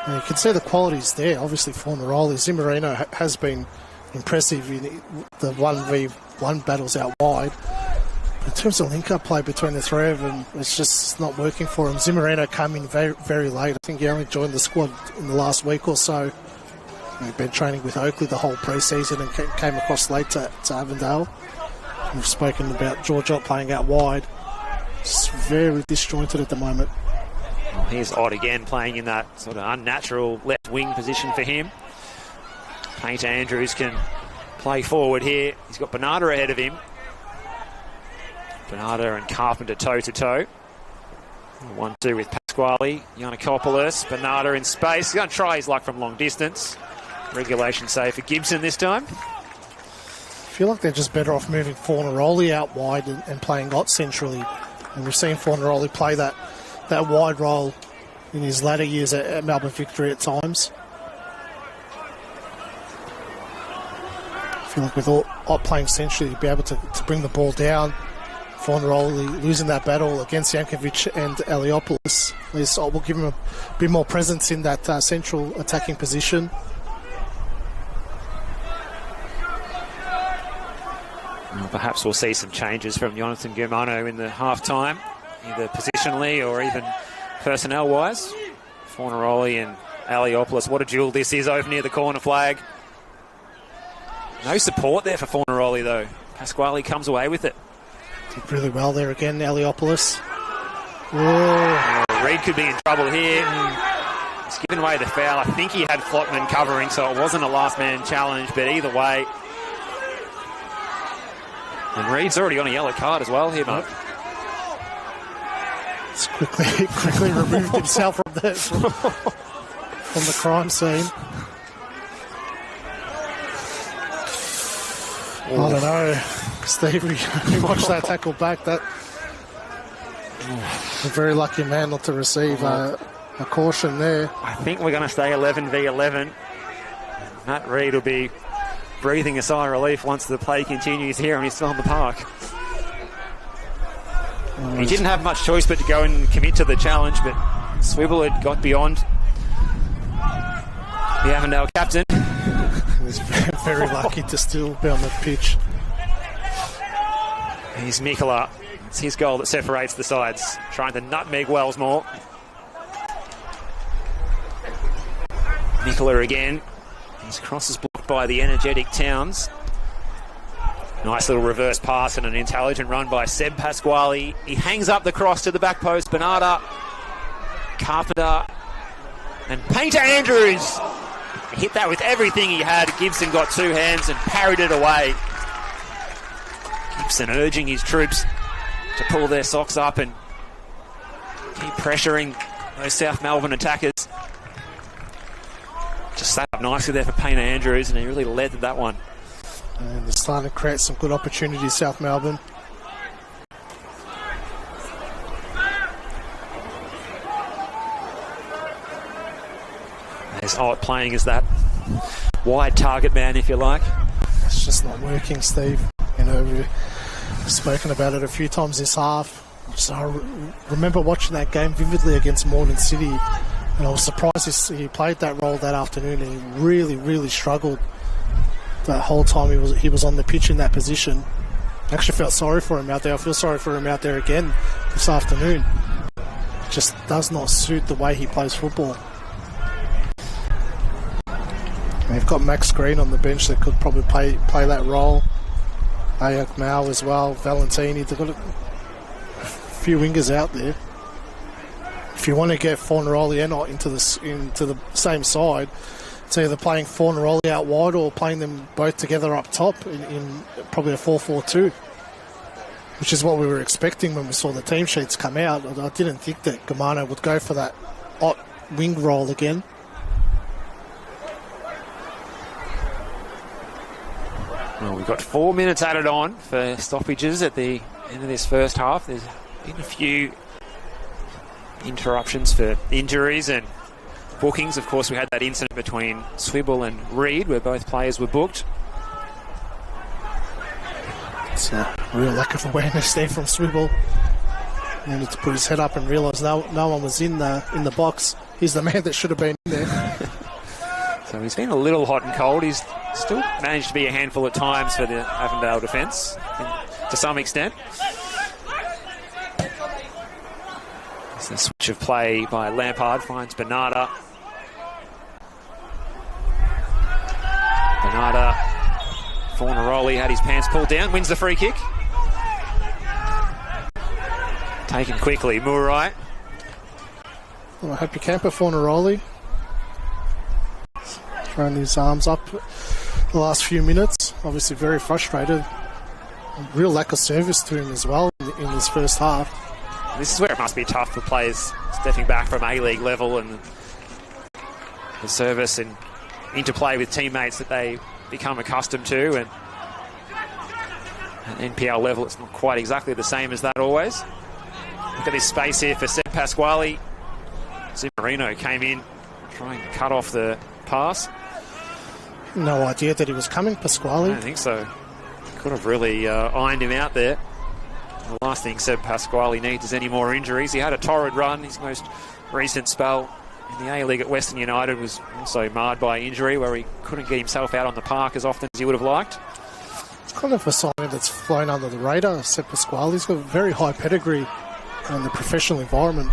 And you can see the qualities there. Obviously, Fornaroli, Zimmerino has been impressive in the 1v1 battles out wide. In terms of link-up play between the three of them, it's just not working for him. Zimmerino came in very, very late. I think he only joined the squad in the last week or so. He'd been training with Oakley the whole pre-season and came across late to Avondale. We've spoken about George Ott playing out wide. It's very disjointed at the moment. Well, here's Ott again playing in that sort of unnatural left wing position for him. Painter Andrews can play forward here. He's got Bernardo ahead of him. Bernardo and Carpenter toe-to-toe. 1-2 with Pasquale. Yiannakopoulos. Bernardo in space. He's going to try his luck from long distance. Regulation save for Gibson this time. I feel like they're just better off moving Fornaroli out wide and playing Ott centrally. And we've seen Fornaroli play that wide role in his latter years at Melbourne Victory at times. I feel like with Ott playing centrally, he'd be able to bring the ball down. Fornaroli losing that battle against Jankovic and Eliopoulos. At least Ott will give him a bit more presence in that central attacking position. Well, perhaps we'll see some changes from Jonathan Germano in the half-time, either positionally or even personnel-wise. Fornaroli and Aliopoulos. What a duel this is over near the corner flag. No support there for Fornaroli, though. Pasquale comes away with it. Did really well there again, Aliopoulos. Reid could be in trouble here. He's given away the foul. I think he had Flotman covering, so it wasn't a last-man challenge, but either way. And Reid's already on a yellow card as well here, Mark. He's quickly removed himself from the crime scene. I don't know, Steve. We watched that tackle back. That a very lucky man not to receive a caution there. I think we're going to stay 11 v 11. Matt Reid will be breathing a sigh of relief once the play continues here and he's still on the park. He didn't have much choice but to go and commit to the challenge, but Swibble had got beyond the Avondale captain. He was very lucky to still be on the pitch. Here's Mikola. It's his goal that separates the sides, trying to nutmeg Wellsmore. Mikola again. His cross is blocked by the energetic Towns. Nice little reverse pass and an intelligent run by Seb Pasquale. He hangs up the cross to the back post. Bernarda, Carpenter, and Painter Andrews. He hit that with everything he had. Gibson got two hands and parried it away. Gibson urging his troops to pull their socks up and keep pressuring those South Melbourne attackers. Just sat up nicely there for Painter Andrews, and he really led that one. And they're starting to create some good opportunities, South Melbourne. There's Ott playing as that wide target man, if you like. It's just not working, Steve. You know, we've spoken about it a few times this half. So I remember watching that game vividly against Moreton City, and I was surprised he played that role that afternoon, and he really, really struggled that whole time he was on the pitch in that position. I actually felt sorry for him out there. I feel sorry for him out there again this afternoon. It just does not suit the way he plays football. And they've got Max Green on the bench that could probably play that role. Ayak Mao as well, Valentini. They've got a few wingers out there. If you want to get Fornaroli and Ott into the same side, it's either playing Fornaroli out wide or playing them both together up top in probably a 4-4-2, which is what we were expecting when we saw the team sheets come out. I didn't think that Germano would go for that Ott wing role again. Well, we've got 4 minutes added on for stoppages at the end of this first half. There's been a few interruptions for injuries and bookings. Of course, we had that incident between Swibble and Reid where both players were booked. It's a real lack of awareness there from Swibble. He needed to put his head up and realise no one was in the box. He's the man that should have been in there. So he's been a little hot and cold. He's still managed to be a handful at times for the Avondale defence, to some extent. It's a switch of play by Lampard, finds Bernarda. Bernarda, Fornaroli had his pants pulled down, wins the free kick. Taken quickly, Murray. Well, happy camper Fornaroli. Throwing his arms up the last few minutes. Obviously very frustrated. Real lack of service to him as well in this first half. This is where it must be tough for players stepping back from A-League level and the service and interplay with teammates that they become accustomed to. And at NPL level, it's not quite exactly the same as that always. Look at this space here for Seb Pasquale. Zimarino came in, trying to cut off the pass. No idea that he was coming, Pasquale. I don't think so. Could have really ironed him out there. The last thing Seb Pasquale needs is any more injuries. He had a torrid run. His most recent spell in the A-League at Western United was also marred by injury, where he couldn't get himself out on the park as often as he would have liked. kind of a signing that's flown under the radar. Seb Pasquale, he's got a very high pedigree in the professional environment.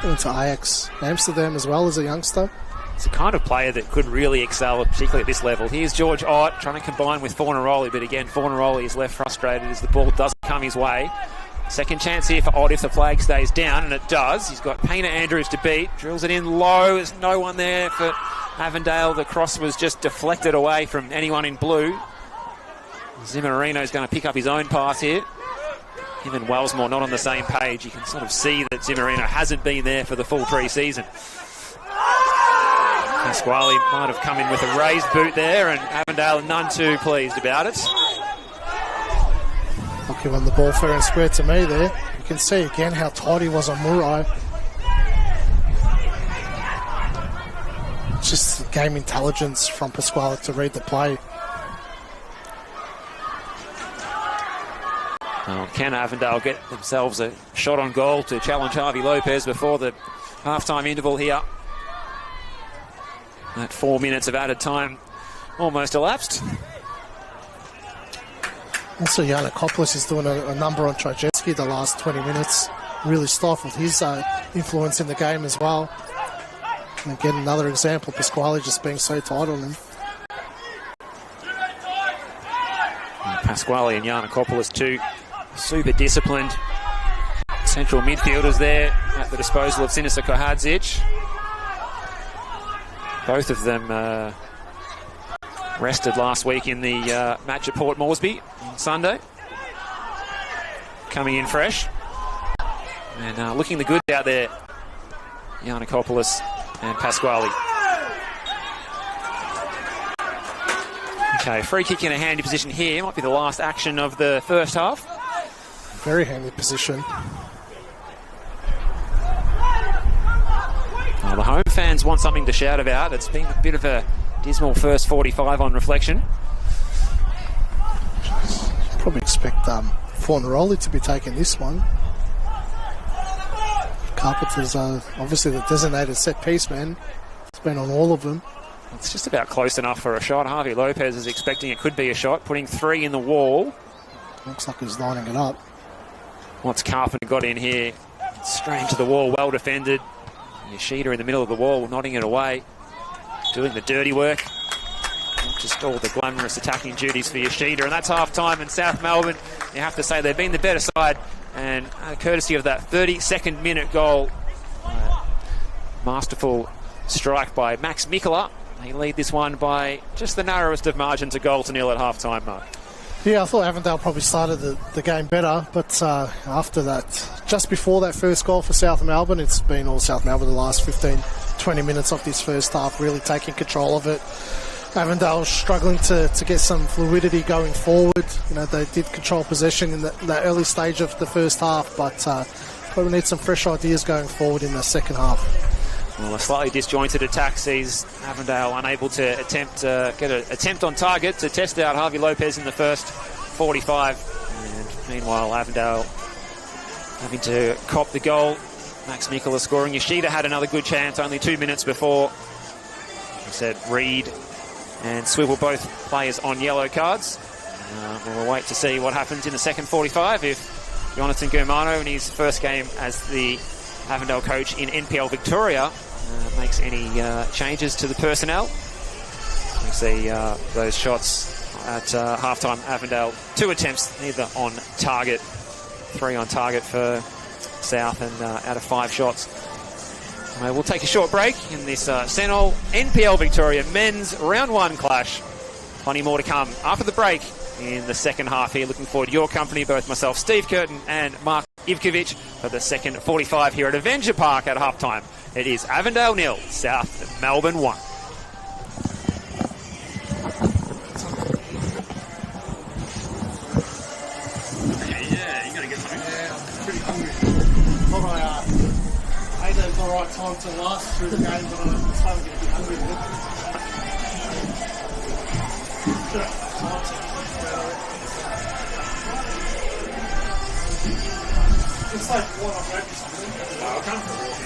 Went to Ajax Amsterdam as well as a youngster. It's the kind of player that could really excel, particularly at this level. Here's George Ott trying to combine with Fornaroli, but again, Fornaroli is left frustrated as the ball doesn't come his way. Second chance here for Ott if the flag stays down, and it does. He's got Painter Andrews to beat. Drills it in low. There's no one there for Avondale. The cross was just deflected away from anyone in blue. Zimmerino's going to pick up his own pass here. Him and Wellsmore not on the same page. You can sort of see that Zimmerino hasn't been there for the full pre-season. Pasquale might have come in with a raised boot there, and Avondale none too pleased about it. Lucky won the ball fair and square to me there. You can see again how tight he was on Murai. Just game intelligence from Pasquale to read the play. Well, can Avondale get themselves a shot on goal to challenge Harvey Lopez before the half-time interval here? That 4 minutes of added time almost elapsed. Also, Yiannakopoulos is doing a number on Trajecki the last 20 minutes. Really stifled his influence in the game as well. And again, another example, Pasquale just being so tight on him. Pasquale and Yiannakopoulos, two super disciplined central midfielders there at the disposal of Sinisa Kohadzic. Both of them rested last week in the match at Port Moresby on Sunday. Coming in fresh. And looking the good out there, Yiannakopoulos and Pasquale. Okay, free kick in a handy position here. Might be the last action of the first half. Very handy position. Well, the home fans want something to shout about. It's been a bit of a dismal first 45 on reflection. Probably expect Fornaroli to be taking this one. Carpenter's obviously the designated set piece man. He's been on all of them. It's just about close enough for a shot. Harvey Lopez is expecting it could be a shot, putting 3 in the wall. Looks like he's lining it up. Once Carpenter got in here, straight to the wall, well defended. Yoshida in the middle of the wall, nodding it away, doing the dirty work. Not just all the glamorous attacking duties for Yoshida. And that's half-time in South Melbourne. You have to say they've been the better side. And courtesy of that 32nd minute goal, masterful strike by Max Mikola. They lead this one by just the narrowest of margins, a goal to nil at half-time, Mark. Yeah, I thought Avondale probably started the game better, but after that, just before that first goal for South Melbourne, it's been all South Melbourne the last 15-20 minutes of this first half, really taking control of it. Avondale struggling to get some fluidity going forward. You know, they did control possession in that early stage of the first half, but probably need some fresh ideas going forward in the second half. Well, a slightly disjointed attack sees Avondale unable to get an attempt on target to test out Harvey Lopez in the first 45. And meanwhile, Avondale having to cop the goal. Max Mikola scoring. Yoshida had another good chance only 2 minutes before. I said Reed and Swivel both players on yellow cards. We'll wait to see what happens in the second 45 if Jonathan Germano in his first game as the Avondale coach in NPL Victoria makes any changes to the personnel. We see those shots at half-time. Avondale, 2 attempts, neither on target. 3 on target for South and out of 5 shots. We'll take a short break in this Senol NPL Victoria men's round 1 clash. Plenty more to come after the break in the second half here. Looking forward to your company, both myself, Steve Curtin, and Mark Ivkovic for the second 45 here at Avenger Park at halftime. It is Avondale 0, South Melbourne 1. Yeah, you got to get something. Yeah, I'm pretty hungry. Thought I ate at the right time to last through the game, but I'm starting to get a bit hungry with it. It's like one on break or something. I'll come for it.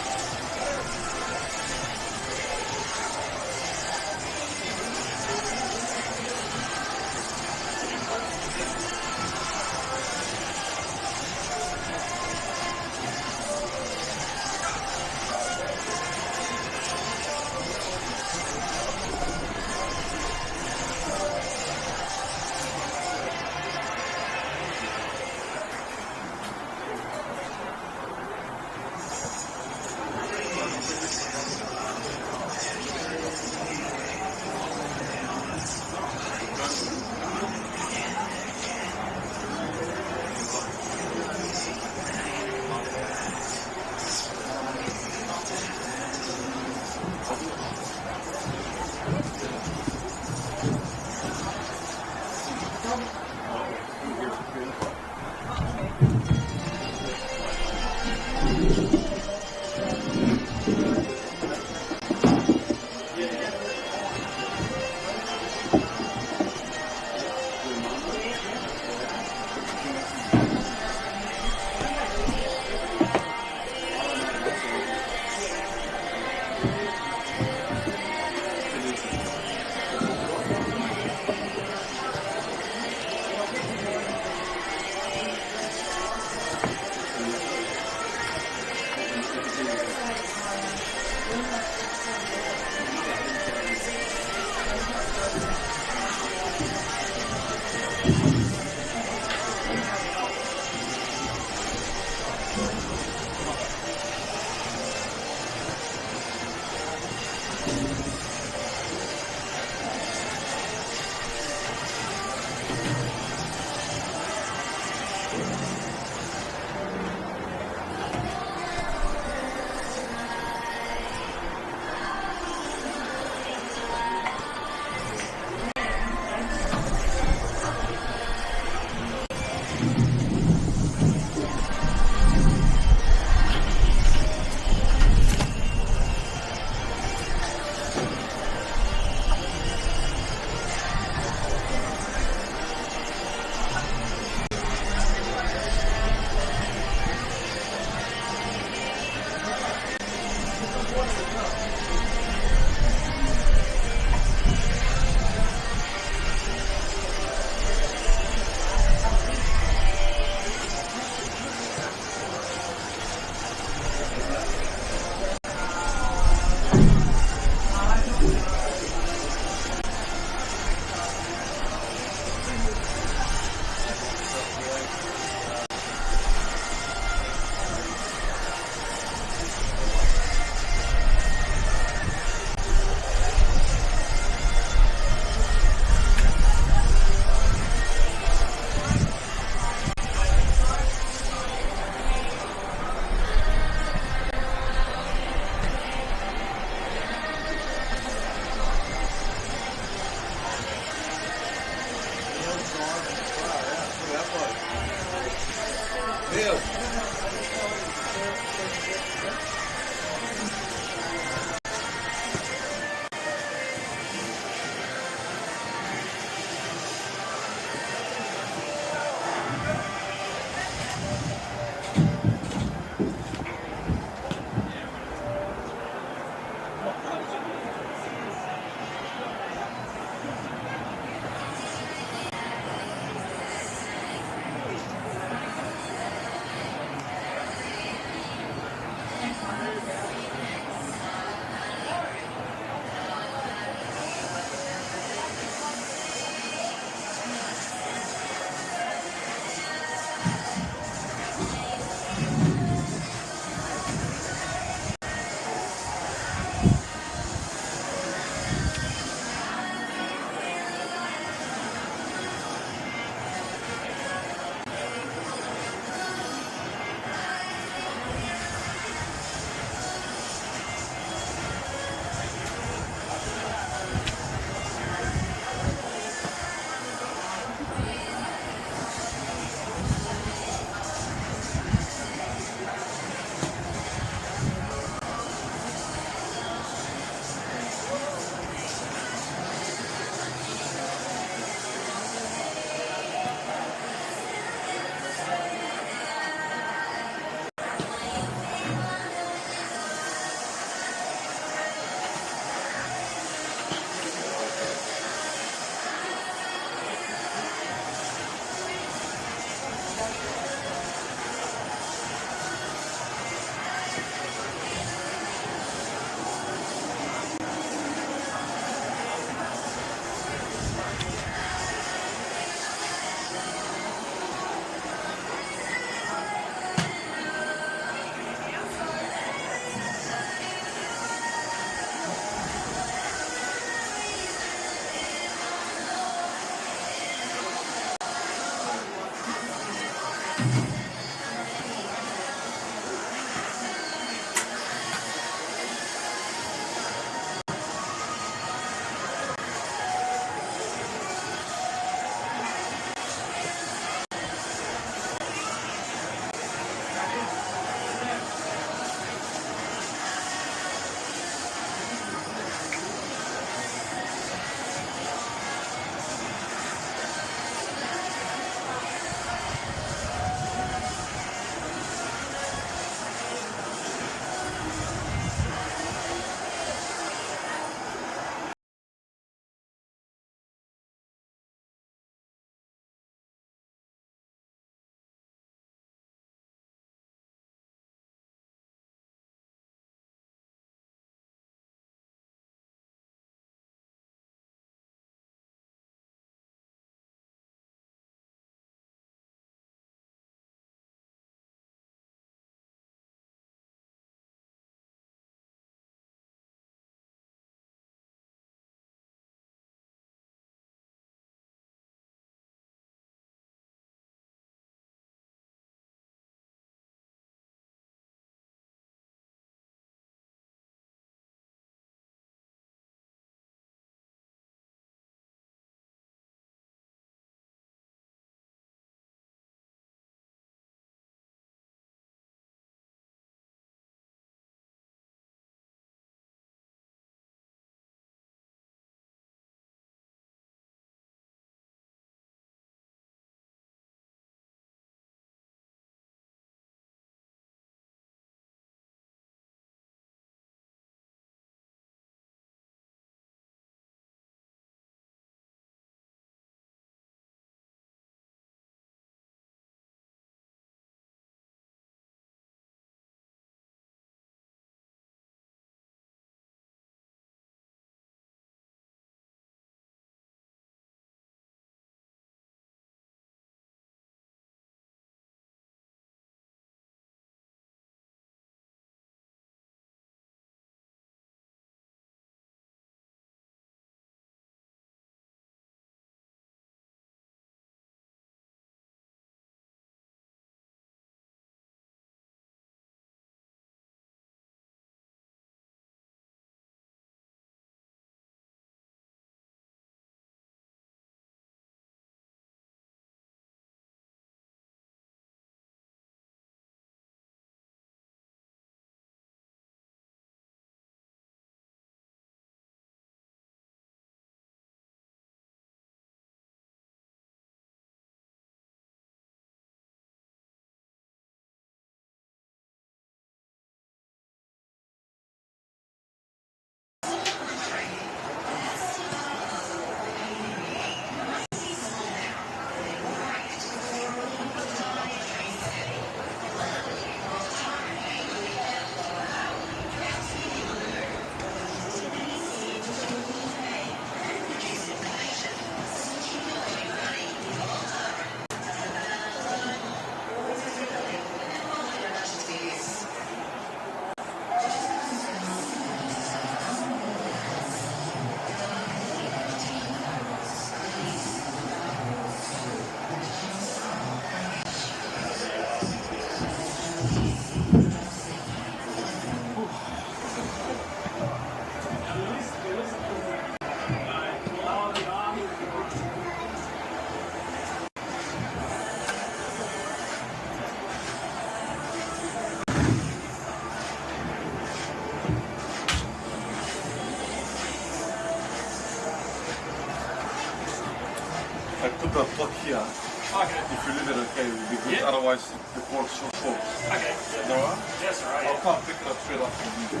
I put the plug here. Okay. If you leave it, okay, it will be good. Yeah. Otherwise, the cord so short. Okay. No, huh? Yes, all right. I'll come pick it up straight after you.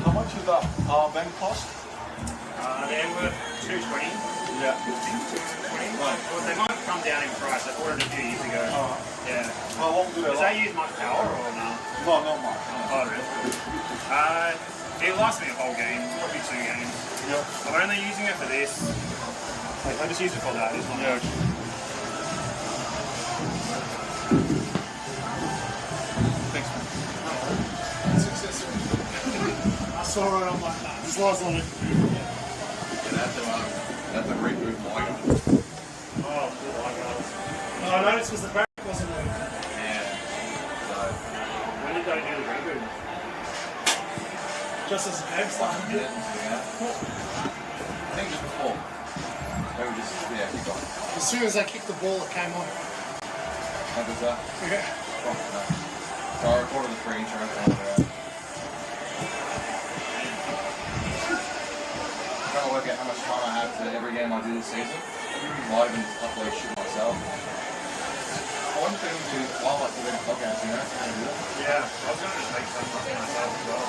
How much is that bank cost? They were 220. Yeah. 220. Right. Well, they might come down in price. I bought it a few years ago. Yeah. How long do they Does last? that use much power or no? No, not much. Oh, really? It lasts me a whole game, probably 2 games. Yeah. I'm only using it for this. Like, I just use it for that. It's not Yeah. much. Thanks, man. I saw it, I'm like, nah, this lies on it. That's a great move, my God. Oh, cool. I got it. No, I noticed because the back wasn't working. Yeah. When did they do the reboot? Just as the game started. I think just before. Maybe just, yeah, keep going. As soon as I kicked the ball, it came on. How does that? Yeah. Oh, no. So I recorded the free insurance on there. I'm trying to work out how much time I have to every game I do this season. Might even upload shit myself. I want to do wildlife event podcasts, you know? How to do it. Yeah, I was going to just make something up myself as well.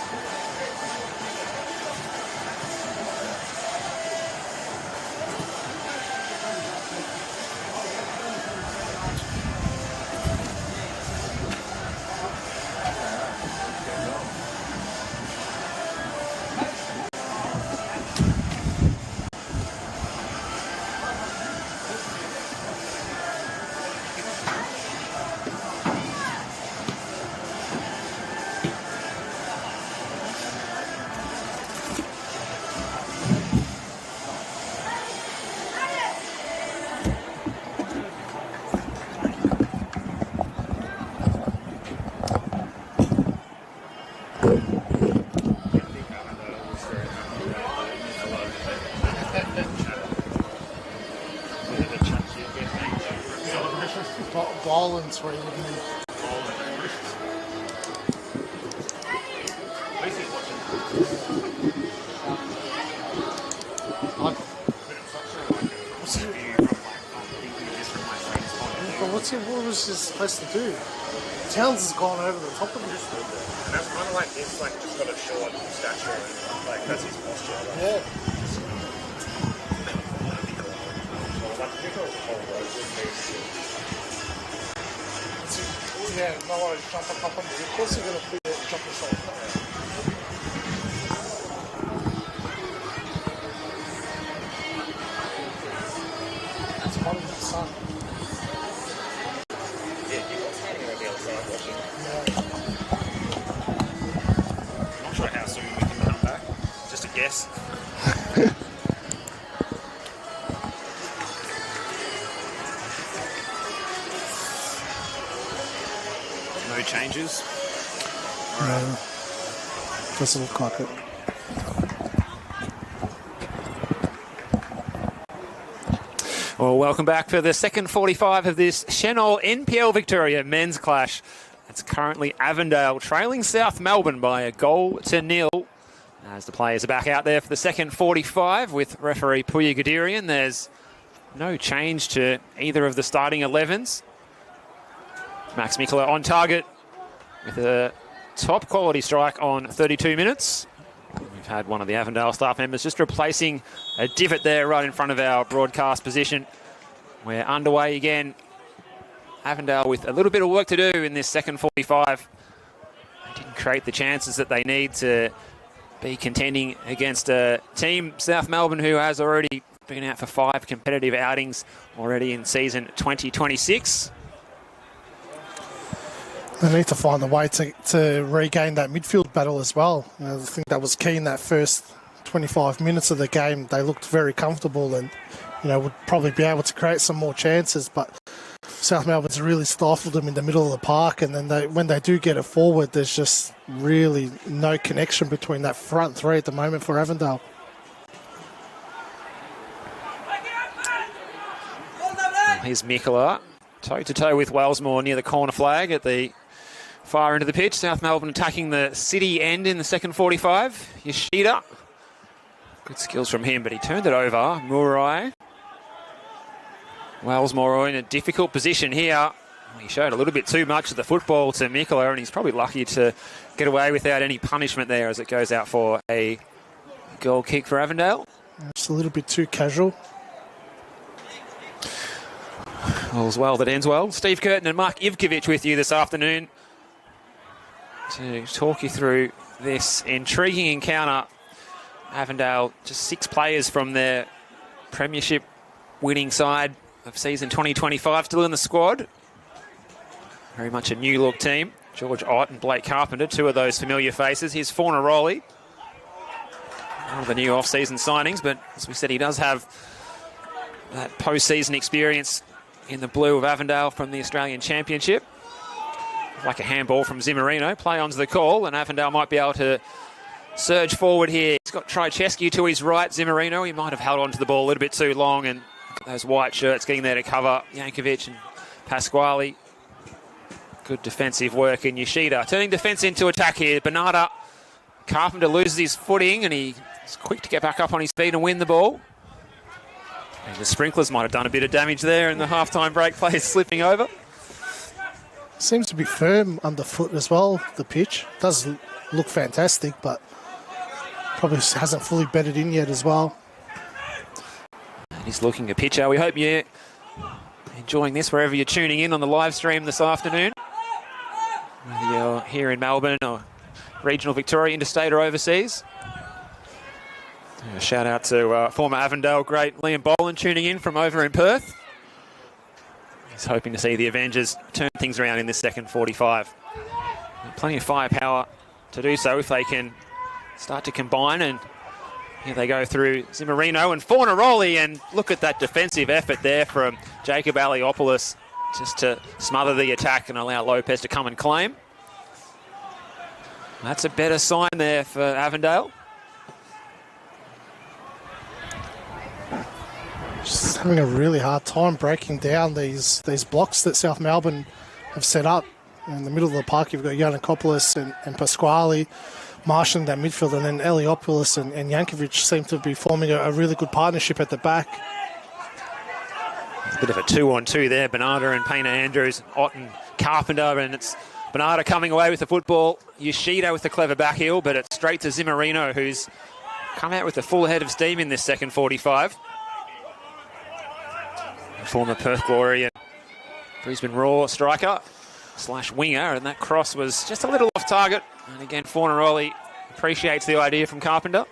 Violence where you can. At least he's watching. But what was he supposed to do? Towns has gone over the top of it. And that's kind of like he's like just got a short stature and like that's his posture. Like, Yeah. Yeah, no worries, jump on top of me. Of course you're going to put your jump yourself. That's one of the sun. Yeah, he's not standing on the other side watching. I'm not sure how soon we can come back. Just a guess. No changes. No. Doesn't look like it. Well, welcome back for the second 45 of this Senol NPL Victoria men's clash. It's currently Avondale trailing South Melbourne by 1-0. As the players are back out there for the second 45 with referee Puya Gadirian. There's no change to either of the starting 11s. Max Mikula on target with a top quality strike on 32 minutes. We've had one of the Avondale staff members just replacing a divot there right in front of our broadcast position. We're underway again. Avondale with a little bit of work to do in this second 45. They didn't create the chances that they need to be contending against a team, South Melbourne, who has already been out for 5 competitive outings already in season 2026. They need to find a way to regain that midfield battle as well. I think that was key in that first 25 minutes of the game. They looked very comfortable and, would probably be able to create some more chances. But South Melbourne's really stifled them in the middle of the park. And then when they do get it forward, there's just really no connection between that front three at the moment for Avondale. Here's Mikula, toe-to-toe with Wellsmore near the corner flag at the far end of the pitch. South Melbourne attacking the city end in the second 45. Yoshida Good skills from him, but he turned it over. Murray. Wells Murray in a difficult position here. He showed a little bit too much of the football to Mikkola, and he's probably lucky to get away without any punishment there as it goes out for a goal kick for Avondale. Just a little bit too casual. All's well that ends well. Steve Curtin and Mark Ivkovic with you this afternoon to talk you through this intriguing encounter. Avondale, just 6 players from their premiership winning side of season 2025 still in the squad. Very much a new look team. George Ott and Blake Carpenter, 2 of those familiar faces. Here's Fornaroli, one of the new off-season signings, but as we said, he does have that post-season experience in the blue of Avondale from the Australian Championship. Like a handball from Zimmerino. Play onto the call, and Avondale might be able to surge forward here. He's got Trychescu to his right. Zimmerino, he might have held onto the ball a little bit too long, and those white shirts getting there to cover Yankovic and Pasquale. Good defensive work in Yoshida. Turning defence into attack here. Bernarda. Carpenter loses his footing, and he's quick to get back up on his feet and win the ball. And the sprinklers might have done a bit of damage there, and the half-time break play is slipping over. Seems to be firm underfoot as well, the pitch. Does look fantastic, but probably hasn't fully bedded in yet as well. And he's looking a pitcher. We hope you're enjoying this wherever you're tuning in on the live stream this afternoon. Whether you're here in Melbourne or regional Victoria, interstate or overseas. A shout out to former Avondale great Liam Boland tuning in from over in Perth. He's hoping to see the Avengers turn things around in this second 45. Plenty of firepower to do so if they can start to combine, and here they go through Zimmerino and Fornaroli, and look at that defensive effort there from Jacob Aliopoulos just to smother the attack and allow Lopez to come and claim. That's a better sign there for Avondale. Just having a really hard time breaking down these blocks that South Melbourne have set up. In the middle of the park, you've got Yiannakopoulos and Pasquale marshalling that midfield, and then Eliopoulos and Yankovic seem to be forming a really good partnership at the back. A bit of a 2-on-2 there. Bernarda and Payne Andrews, Ott and Carpenter, and it's Bernarda coming away with the football. Yoshida with the clever back heel, but it's straight to Zimmerino, who's come out with a full head of steam in this second 45. Former Perth Glory and Brisbane Roar striker / winger, and that cross was just a little off target. And again, Fornaroli appreciates the idea from Carpenter.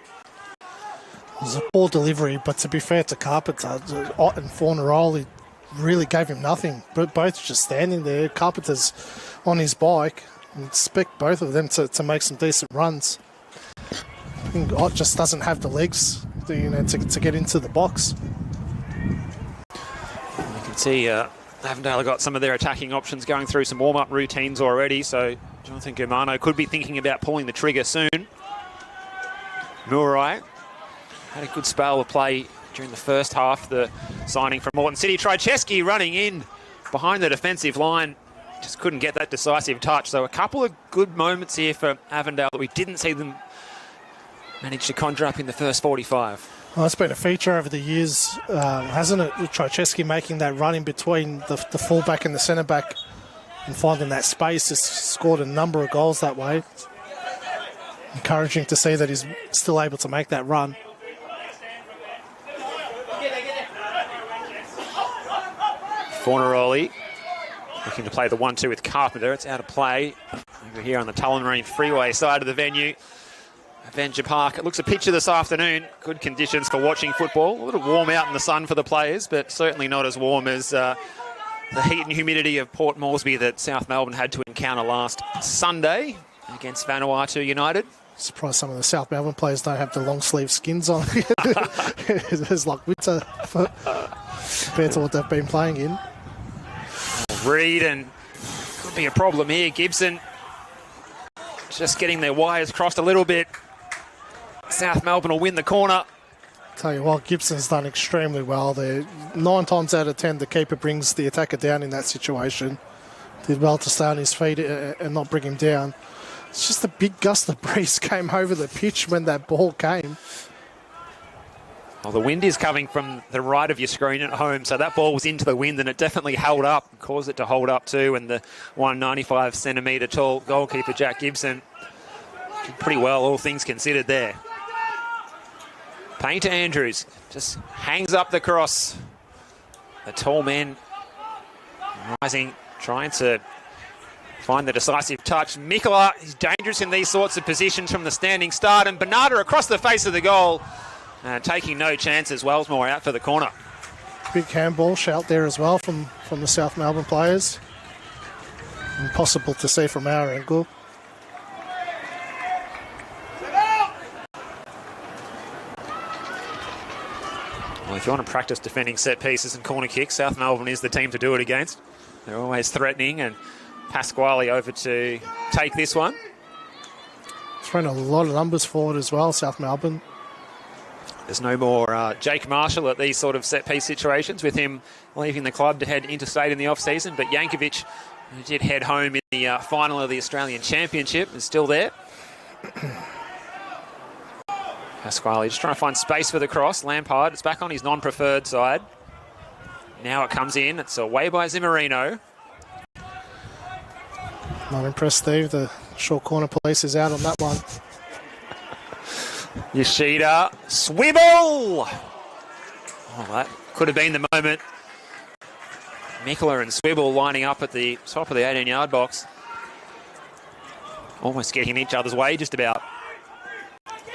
It was a poor delivery, but to be fair to Carpenter, Ott and Fornaroli really gave him nothing. But both just standing there. Carpenter's on his bike, and expect both of them to make some decent runs. I think Ott just doesn't have the legs, to get into the box. You can see Avondale got some of their attacking options going through some warm-up routines already, so Jonathan Germano could be thinking about pulling the trigger soon. Murray had a good spell of play during the first half, the signing from Moreton City. Trychescu running in behind the defensive line, just couldn't get that decisive touch. So a couple of good moments here for Avondale that we didn't see them manage to conjure up in the first 45. Well, it's been a feature over the years, hasn't it? Trychescu making that run in between the fullback and the centre-back and finding that space. Has scored a number of goals that way. Encouraging to see that he's still able to make that run. Fornaroli looking to play the 1-2 with Carpenter. It's out of play over here on the Tullamarine Freeway side of the venue. Avenger Park. It looks a picture this afternoon. Good conditions for watching football. A little warm out in the sun for the players, but certainly not as warm as the heat and humidity of Port Moresby that South Melbourne had to encounter last Sunday against Vanuatu United. Surprised some of the South Melbourne players don't have the long sleeve skins on. It's like winter compared to what they've been playing in. Reed, and could be a problem here. Gibson just getting their wires crossed a little bit. South Melbourne will win the corner. Tell you what, Gibson's done extremely well there. 9 times out of 10, the keeper brings the attacker down in that situation. Did well to stay on his feet and not bring him down. It's just a big gust of breeze came over the pitch when that ball came. Well, the wind is coming from the right of your screen at home, so that ball was into the wind and it definitely held up, caused it to hold up too, and the 195 centimetre tall goalkeeper Jack Gibson did pretty well, all things considered there. Painter Andrews just hangs up the cross. The tall man rising, trying to find the decisive touch. Mikula is dangerous in these sorts of positions from the standing start, and Bernarda across the face of the goal. Taking no chances. Wellsmore out for the corner. Big handball shout there as well from the South Melbourne players. Impossible to see from our angle. Well, if you want to practice defending set pieces and corner kicks, South Melbourne is the team to do it against. They're always threatening, and Pasquale over to take this one. Throwing a lot of numbers forward as well, South Melbourne. There's no more Jake Marshall at these sort of set-piece situations, with him leaving the club to head interstate in the off-season. But Yankovic, who did head home in the final of the Australian Championship, is still there. Pasquale just trying to find space for the cross. Lampard, it's back on his non-preferred side. Now it comes in. It's away by Zimmerino. Not impressed, Steve. The short corner police is out on that one. Yoshida, Swibble! Oh, that could have been the moment. Mikula and Swibble lining up at the top of the 18-yard box. Almost getting in each other's way, just about.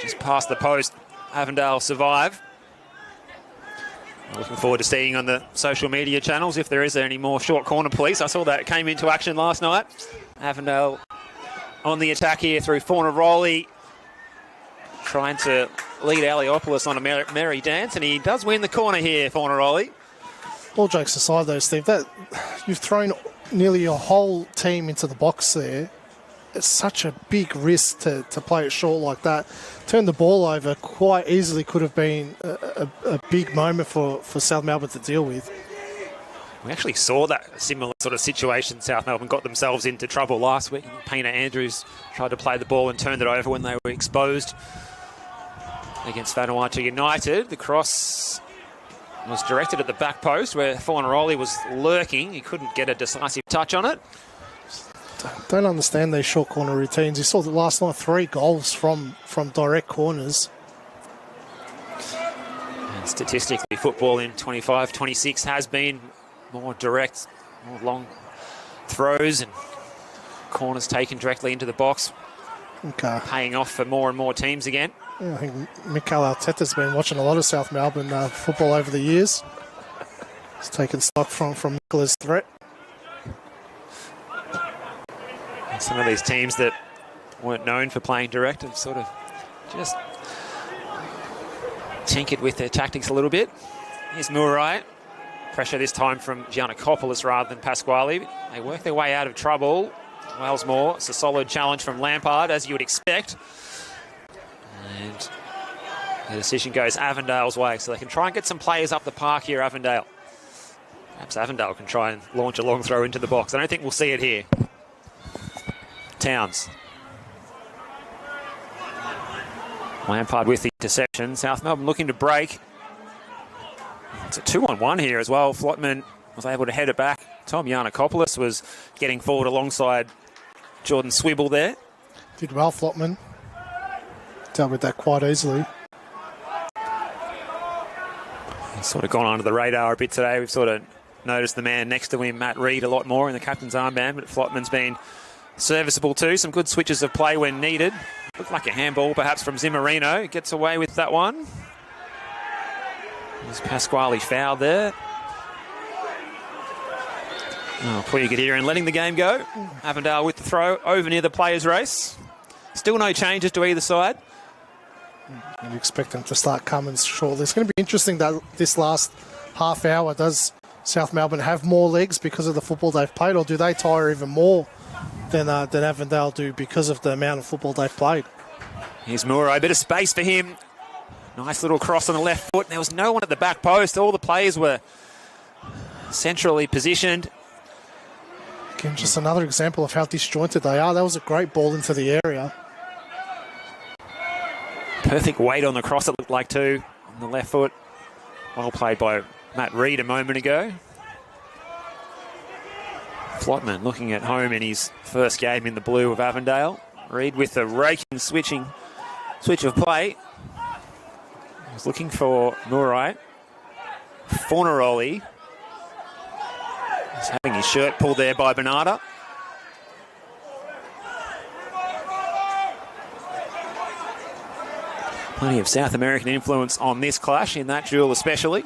Just past the post. Avondale survive. Looking forward to seeing on the social media channels if there is any more short corner police. I saw that came into action last night. Avondale on the attack here through Fornaroli, trying to lead Aliopoulos on a merry dance, and he does win the corner here, Fornaroli. All jokes aside though, Steve, that you've thrown nearly your whole team into the box there. It's such a big risk to play it short like that. Turn the ball over quite easily could have been a big moment for South Melbourne to deal with. We actually saw that similar sort of situation. South Melbourne got themselves into trouble last week. Painter Andrews tried to play the ball and turned it over when they were exposed against Vanuatu United. The cross was directed at the back post where Fornaroli was lurking. He couldn't get a decisive touch on it. Don't understand these short corner routines. You saw the last night 3 goals from direct corners. And statistically, football in 25-26 has been more direct, more long throws and corners taken directly into the box. Okay. Paying off for more and more teams again. Yeah, I think Mikel Arteta's been watching a lot of South Melbourne football over the years. He's taken stock from Mikula's threat. And some of these teams that weren't known for playing direct have sort of just tinkered with their tactics a little bit. Here's Murray. Pressure this time from Giannakopoulos rather than Pasquale. They work their way out of trouble. Wellsmore, it's a solid challenge from Lampard, as you would expect. And the decision goes Avondale's way, so they can try and get some players up the park here, Avondale. Perhaps Avondale can try and launch a long throw into the box. I don't think we'll see it here. Towns. Lampard with the interception. South Melbourne looking to break. It's a 2-on-1 here as well. Flotman was able to head it back. Tom Giannakopoulos was getting forward alongside Jordan Swibble there. Did well, Flotman. Dealt with that quite easily. He's sort of gone under the radar a bit today. We've sort of noticed the man next to him, Matt Reid, a lot more in the captain's armband, but Flotman's been serviceable too. Some good switches of play when needed. Looked like a handball perhaps from Zimmerino. Gets away with that one. There's Pasquale fouled there. Oh, Puigedira and letting the game go. Avondale with the throw over near the players' race. Still no changes to either side. You expect them to start coming shortly. It's going to be interesting that this last half hour, does South Melbourne have more legs because of the football they've played, or do they tire even more than Avondale do because of the amount of football they've played? Here's Muro, a bit of space for him. Nice little cross on the left foot. There was no one at the back post. All the players were centrally positioned. Again, just another example of how disjointed they are. That was a great ball into the area. Perfect weight on the cross, it looked like too. on the left foot. Well played by Matt Reid a moment ago. Flotman looking at home in his first game in the blue of Avondale. Reid with the raking switch of play. He's looking for Murray. Fornaroli. He's having his shirt pulled there by Bernarda. Plenty of South American influence on this clash, in that duel especially.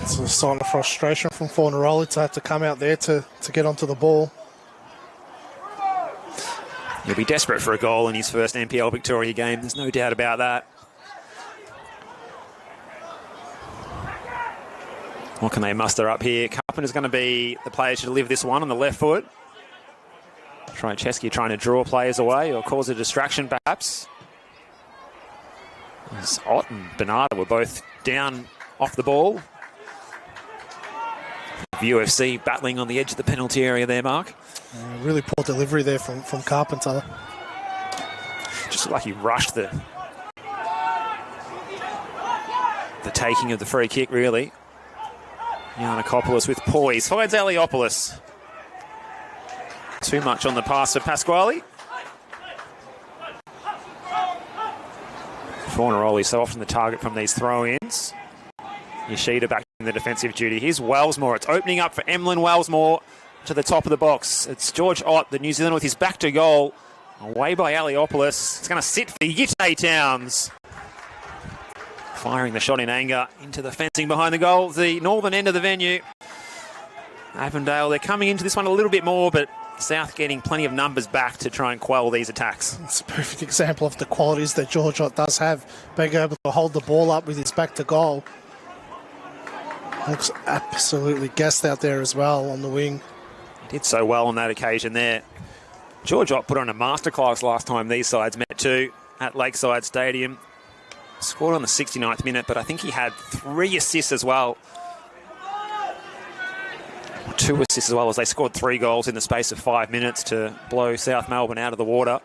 It's a sign of frustration from Fornaroli to have to come out there to get onto the ball. He'll be desperate for a goal in his first NPL Victoria game, there's no doubt about that. What can they muster up here? Carpenter's going to be the player to deliver this one on the left foot. Trycheski trying to draw players away or cause a distraction perhaps. As Ott and Bernarda were both down off the ball. UFC battling on the edge of the penalty area there, Mark. Really poor delivery there from Carpenter. Just like he rushed the taking of the free kick, really. Giannakopoulos with poise. Finds Aliopoulos. Too much on the pass for Pasquale. Fornaroli so often the target from these throw-ins. Yoshida back in the defensive duty. Here's Wellsmore. It's opening up for Emlyn Wellsmore to the top of the box. It's George Ott, the New Zealander, with his back to goal. Away by Aliopoulos. It's going to sit for Yitte Towns. Firing the shot in anger into the fencing behind the goal. The northern end of the venue. Avondale, they're coming into this one a little bit more, but South getting plenty of numbers back to try and quell these attacks. It's a perfect example of the qualities that George Ott does have. Being able to hold the ball up with his back to goal. Looks absolutely gassed out there as well on the wing. He did so well on that occasion there. George Ott put on a masterclass last time these sides met too at Lakeside Stadium. Scored on the 69th minute, but I think he had 3 assists as well. 2 assists as well, as they scored 3 goals in the space of 5 minutes to blow South Melbourne out of the water.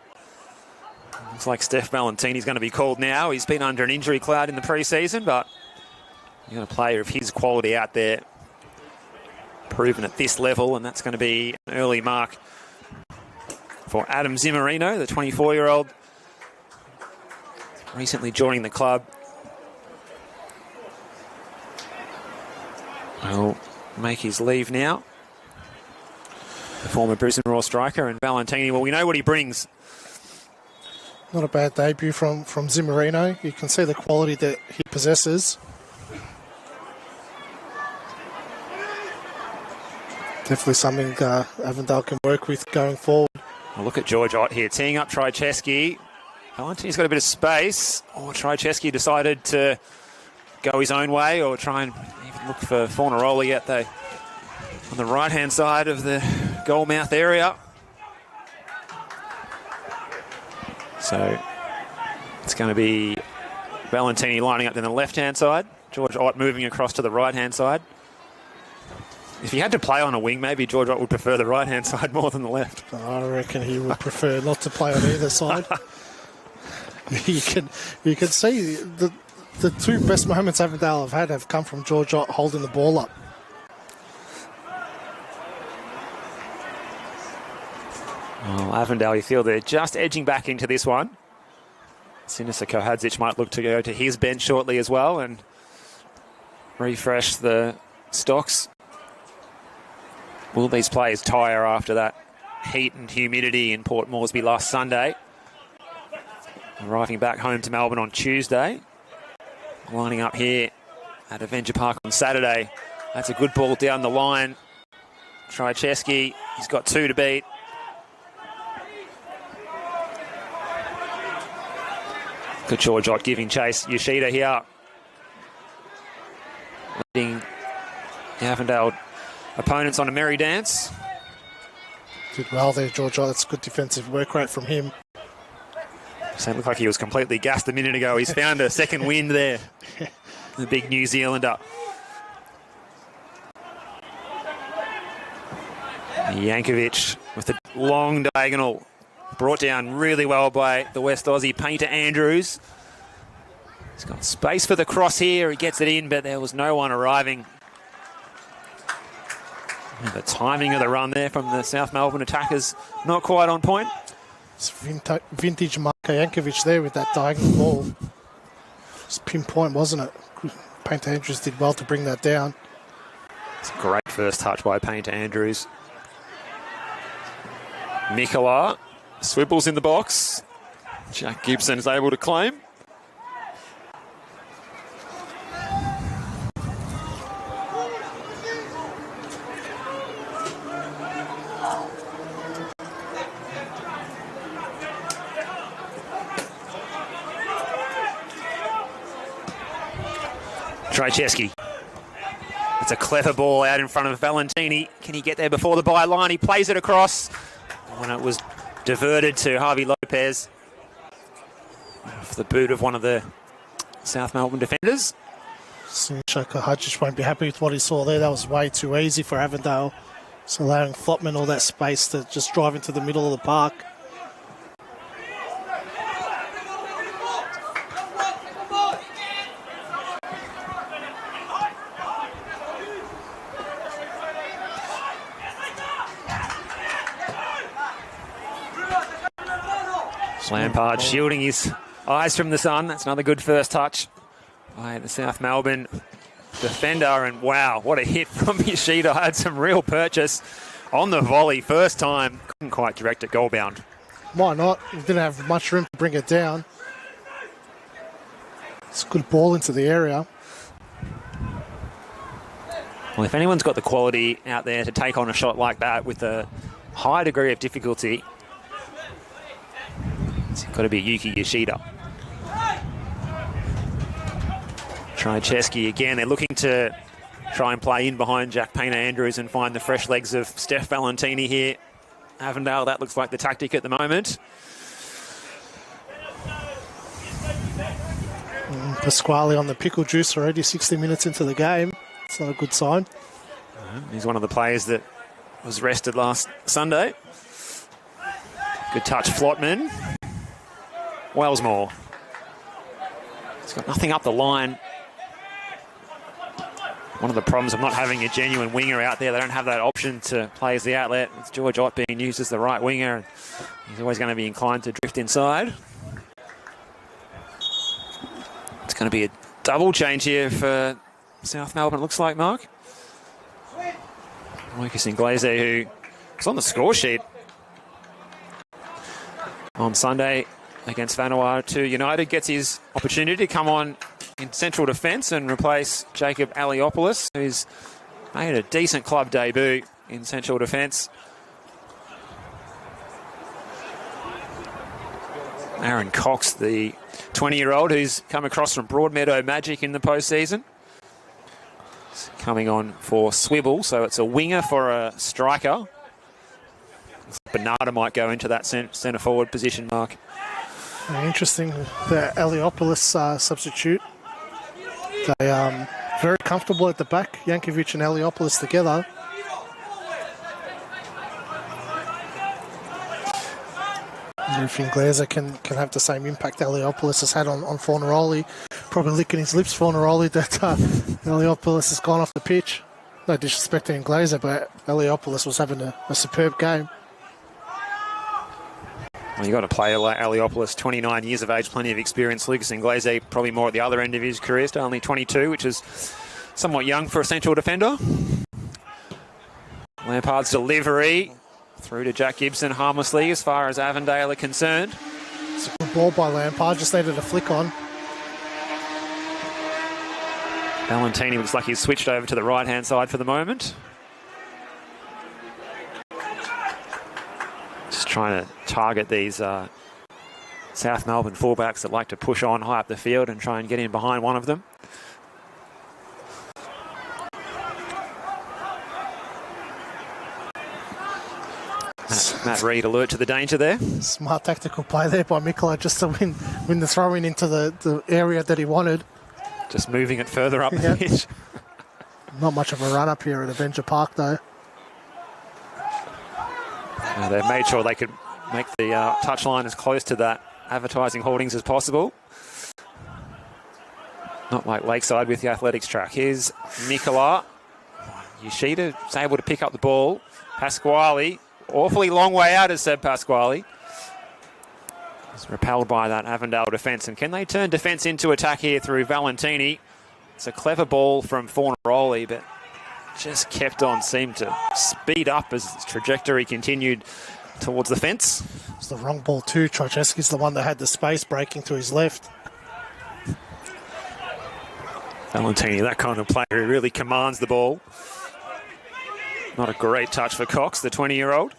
Looks like Steph Valentini's going to be called now. He's been under an injury cloud in the pre-season, but you've got a player of his quality out there proven at this level, and that's going to be an early mark for Adam Zimmerino, the 24-year-old, recently joining the club. He'll make his leave now. The former Brisbane Roar striker, and Valentini, well, we know what he brings. Not a bad debut from Zimmerino. You can see the quality that he possesses. Definitely something Avondale can work with going forward. Well, look at George Ott here, teeing up Trycheski. Valentini's got a bit of space. Or Trycheski decided to go his own way, or try and even look for Fornaroli on the right-hand side of the goal mouth area. So it's going to be Valentini lining up in the left-hand side. George Ott moving across to the right-hand side. If he had to play on a wing, maybe George Ott would prefer the right-hand side more than the left. I reckon he would prefer not to play on either side. You can see the 2 best moments Avondale have come from George Ott holding the ball up. Well, Avondale, you feel they're just edging back into this one. Sinisa Kohadzic might look to go to his bench shortly as well and refresh the stocks. Will these players tire after that heat and humidity in Port Moresby last Sunday? Arriving back home to Melbourne on Tuesday. Lining up here at Avenger Park on Saturday. That's a good ball down the line. Trycheski, he's got 2 to beat. Good George Ott giving chase. Yoshida here. Leading the Avondale opponents on a merry dance. Did well there, George Ott. That's good defensive work rate from him. So it looked like he was completely gassed a minute ago. He's found a second wind there. The big New Zealander. Yankovic with a long diagonal. Brought down really well by the West Aussie Painter Andrews. He's got space for the cross here. He gets it in, but there was no one arriving. And the timing of the run there from the South Melbourne attackers not quite on point. It's vintage Marko Jankovic there with that diagonal ball. It's pinpoint, wasn't it? Painter Andrews did well to bring that down. It's a great first touch by Painter Andrews. Mikola swivels in the box. Jack Gibson is able to claim. Trajewski. It's a clever ball out in front of Valentini. Can he get there before the byline? He plays it across. When it was diverted to Harvey Lopez. Off the boot of one of the South Melbourne defenders. Sinchaka Hadjic won't be happy with what he saw there. That was way too easy for Avondale. It's allowing Flotman all that space to just drive into the middle of the park. Lampard shielding his eyes from the sun. That's another good first touch by the South Melbourne defender. And wow, what a hit from Yoshida. Had some real purchase on the volley. First time, couldn't quite direct it goal bound. Why not? He didn't have much room to bring it down. It's a good ball into the area. Well, if anyone's got the quality out there to take on a shot like that with a high degree of difficulty, it's got to be Yuki Yoshida. Trajewski again. They're looking to try and play in behind Jack Painter Andrews and find the fresh legs of Steph Valentini here. Avondale, that looks like the tactic at the moment. Pasquale on the pickle juice already 60 minutes into the game. It's not a good sign. He's one of the players that was rested last Sunday. Good touch, Flotman. Wellsmore. He's got nothing up the line. One of the problems of not having a genuine winger out there, they don't have that option to play as the outlet. With George Ott being used as the right winger, he's always going to be inclined to drift inside. It's going to be a double change here for South Melbourne, it looks like, Mark. Lucas Inglese, who was on the score sheet on Sunday against Vanuatu United, gets his opportunity to come on in central defence and replace Jacob Aliopoulos, who's made a decent club debut in central defence. Aaron Cox, the 20-year-old who's come across from Broadmeadow Magic in the postseason. He's coming on for Swivel, so it's a winger for a striker. Bernardo might go into that centre forward position, Mark. Interesting, the Aliopoulos substitute. They are very comfortable at the back, Jankovic and Aliopoulos together. If Inglese can have the same impact Aliopoulos has had on Fornaroli, probably licking his lips, Fornaroli, that Aliopoulos has gone off the pitch. No disrespect to Inglese, but Aliopoulos was having a superb game. Well, you got a player like Aliopoulos, 29 years of age, plenty of experience. Lucas Inglese, probably more at the other end of his career, still only 22, which is somewhat young for a central defender. Lampard's delivery through to Jack Gibson harmlessly as far as Avondale are concerned. It's a good ball by Lampard, just needed a flick on. Valentini looks like he's switched over to the right-hand side for the moment. Just trying to target these South Melbourne fullbacks that like to push on high up the field and try and get in behind one of them. Matt Reid alert to the danger there. Smart tactical play there by Mikola just to win the throw-in into the area that he wanted. Just moving it further up the pitch. Not much of a run up here at Avenger Park though. They made sure they could make the touchline as close to that advertising hoardings as possible. Not like Lakeside with the athletics track. Here's Mikola. Yoshida's able to pick up the ball. Pasquale, awfully long way out, as said Pasquale. He's repelled by that Avondale defence. And can they turn defence into attack here through Valentini? It's a clever ball from Fornaroli, but just kept on, seemed to speed up as his trajectory continued towards the fence. It's the wrong ball too. Trojewski's the one that had the space breaking to his left. Valentini, that kind of player who really commands the ball. Not a great touch for Cox, the 20-year-old.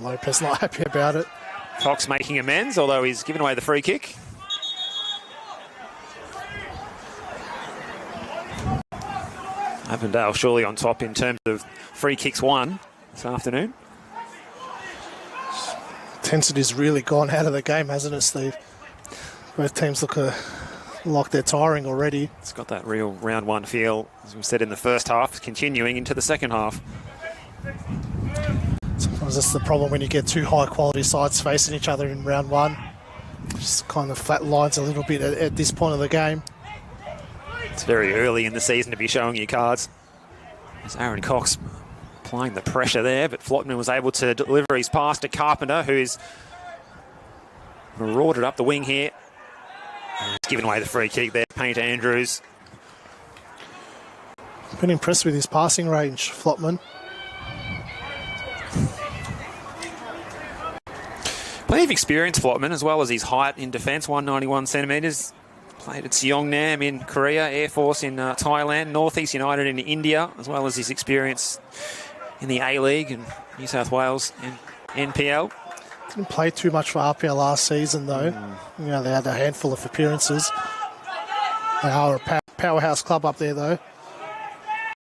Lopez not happy about it. Cox making amends, although he's given away the free kick. Avondale surely on top in terms of free kicks won this afternoon. Intensity's really gone out of the game, hasn't it, Steve? Both teams look like they're tiring already. It's got that real round one feel, as we said in the first half, continuing into the second half. Sometimes that's the problem when you get two high-quality sides facing each other in round one. Just kind of flat lines a little bit at this point of the game. It's very early in the season to be showing you cards. As Aaron Cox applying the pressure there, but Flotman was able to deliver his pass to Carpenter, who's marauded up the wing here. He's given away the free kick there, Painter Andrews. Been impressed with his passing range, Flotman. Plenty of experience, Flotman, as well as his height in defence, 191 centimetres. Played at Seongnam in Korea, Air Force in Thailand, Northeast United in India, as well as his experience in the A-League and New South Wales and NPL. Didn't play too much for RPL last season, though. You know, they had a handful of appearances. They are a powerhouse club up there, though.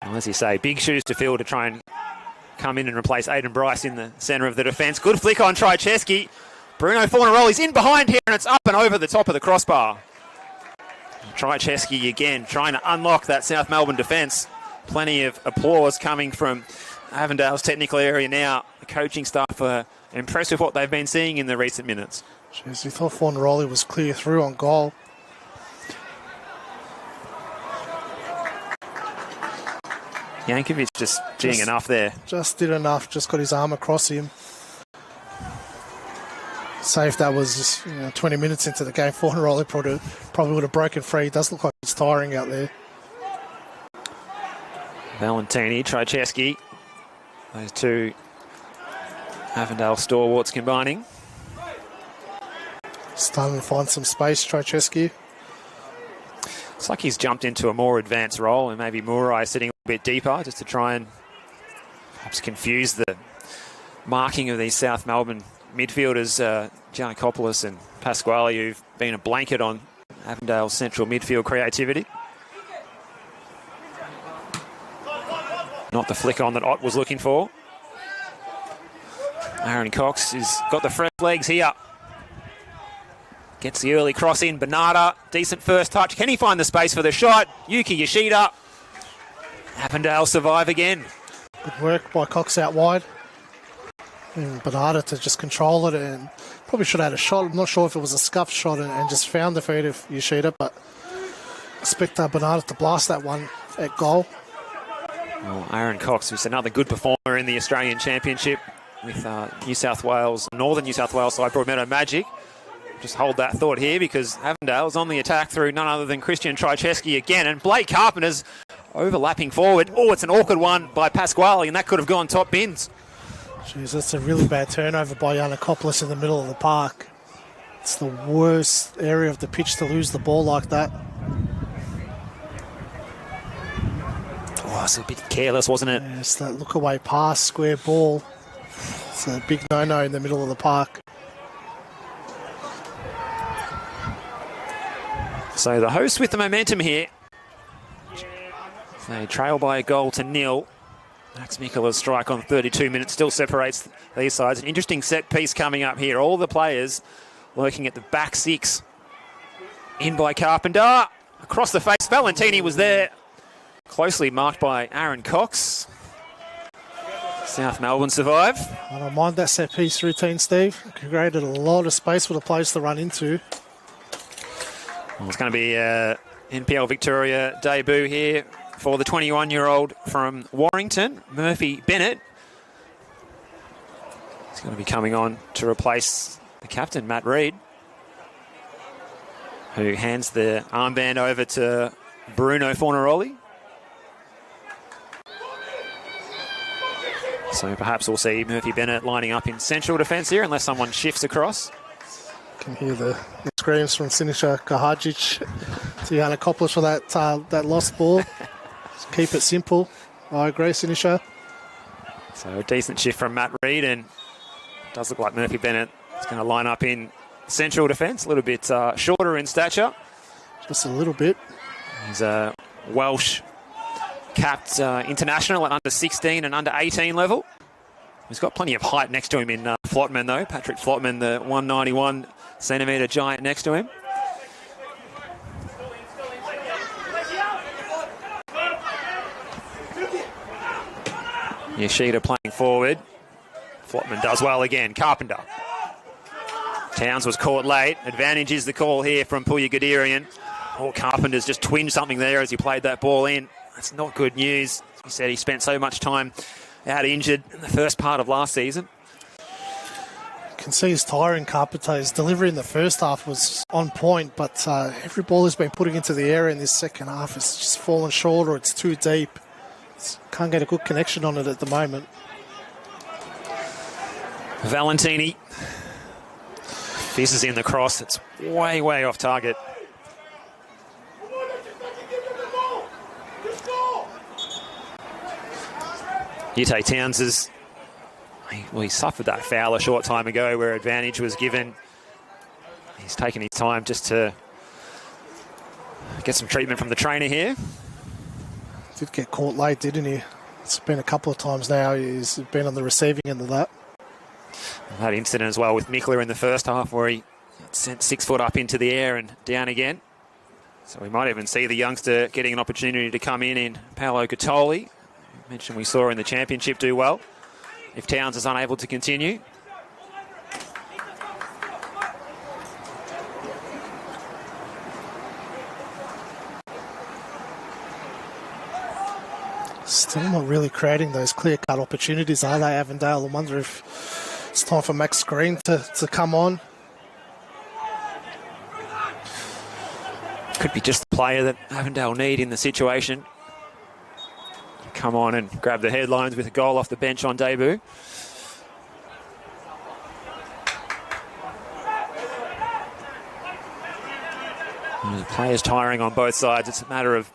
Well, as you say, big shoes to fill to try and come in and replace Aidan Bryce in the centre of the defence. Good flick on Trojewski. Bruno Fornaroli's in behind here, and it's up and over the top of the crossbar. Trojewski again trying to unlock that South Melbourne defence. Plenty of applause coming from Avondale's technical area now. The coaching staff are impressed with what they've been seeing in the recent minutes. Jeez, we thought Fornaroli was clear through on goal. Yankovic just doing enough there. Just did enough, just got his arm across him. Say if that was 20 minutes into the game, Fornaroli probably would have broken free. It does look like he's tiring out there. Valentini, Trojewski. Those two Avondale stalwarts combining. Starting to find some space, Trojewski. Looks like he's jumped into a more advanced role, and maybe Murai sitting a bit deeper just to try and perhaps confuse the marking of these South Melbourne midfielders, Giannakopoulos and Pasquale, who've been a blanket on Avondale's central midfield creativity. Not the flick on that Ott was looking for. Aaron Cox has got the fresh legs here. Gets the early cross in. Bernarda, decent first touch. Can he find the space for the shot? Yuki Yoshida. Avondale survive again. Good work by Cox out wide. And Bernarda to just control it, and probably should have had a shot. I'm not sure if it was a scuffed shot and just found the feet of Yoshida, but expect Bernarda to blast that one at goal. Well, Aaron Cox, who's another good performer in the Australian Championship with New South Wales, Northern New South Wales side, Broadmeadow Magic. Just hold that thought here, because Avondale is on the attack through none other than Christian Trojewski again, and Blake Carpenter's overlapping forward. Oh, it's an awkward one by Pasquale, and that could have gone top bins. Jeez, that's a really bad turnover by Giannakopoulos in the middle of the park. It's the worst area of the pitch to lose the ball like that. Oh, it's a bit careless, wasn't it? Yeah, it's that look-away pass, square ball. It's a big no-no in the middle of the park. So the hosts with the momentum here. They trail by a goal to nil. Max Mikola's strike on 32 minutes still separates these sides. An interesting set piece coming up here. All the players lurking at the back six. In by Carpenter. Across the face, Valentini was there. Closely marked by Aaron Cox. South Melbourne survive. I don't mind that set piece routine, Steve. It created a lot of space for the players to run into. Well, it's going to be a NPL Victoria debut here for the 21-year-old from Warrington, Murphy Bennett. He's going to be coming on to replace the captain, Matt Reid, who hands the armband over to Bruno Fornaroli. So perhaps we'll see Murphy Bennett lining up in central defence here, unless someone shifts across. Can hear the screams from Sinisha Kahajic to Yanakopoulos for that lost ball. Just keep it simple. I agree, Sinisha. So a decent shift from Matt Reid, and it does look like Murphy Bennett is going to line up in central defence, a little bit shorter in stature. Just a little bit. He's a Welsh capped international at under 16 and under 18 level. He's got plenty of height next to him in Flotman, though. Patrick Flotman, the 191 centimetre giant next to him. Yoshida playing forward. Flotman does well again. Carpenter. Towns was caught late. Advantage is the call here from Puya Guderian. Oh, Carpenter's just twinged something there as he played that ball in. That's not good news. He said he spent so much time out injured in the first part of last season. You can see he's tiring, Carpenter. His delivery in the first half was on point, but every ball he's been putting into the area in this second half has just fallen short or it's too deep. Can't get a good connection on it at the moment. Valentini fizzes in the cross. It's way, way off target. Ute Towns is, well, he suffered that foul a short time ago where advantage was given. He's taken his time just to get some treatment from the trainer here. Did get caught late, didn't he? It's been a couple of times now. He's been on the receiving end of that. That incident as well with Mikla in the first half where he sent 6 foot up into the air and down again. So we might even see the youngster getting an opportunity to come in Paolo Gattoli. Mentioned we saw in the championship do well if Towns is unable to continue. Still not really creating those clear-cut opportunities, are they, Avondale? I wonder if it's time for Max Green to come on. Could be just the player that Avondale need in the situation. Come on and grab the headlines with a goal off the bench on debut. And the players tiring on both sides. It's a matter of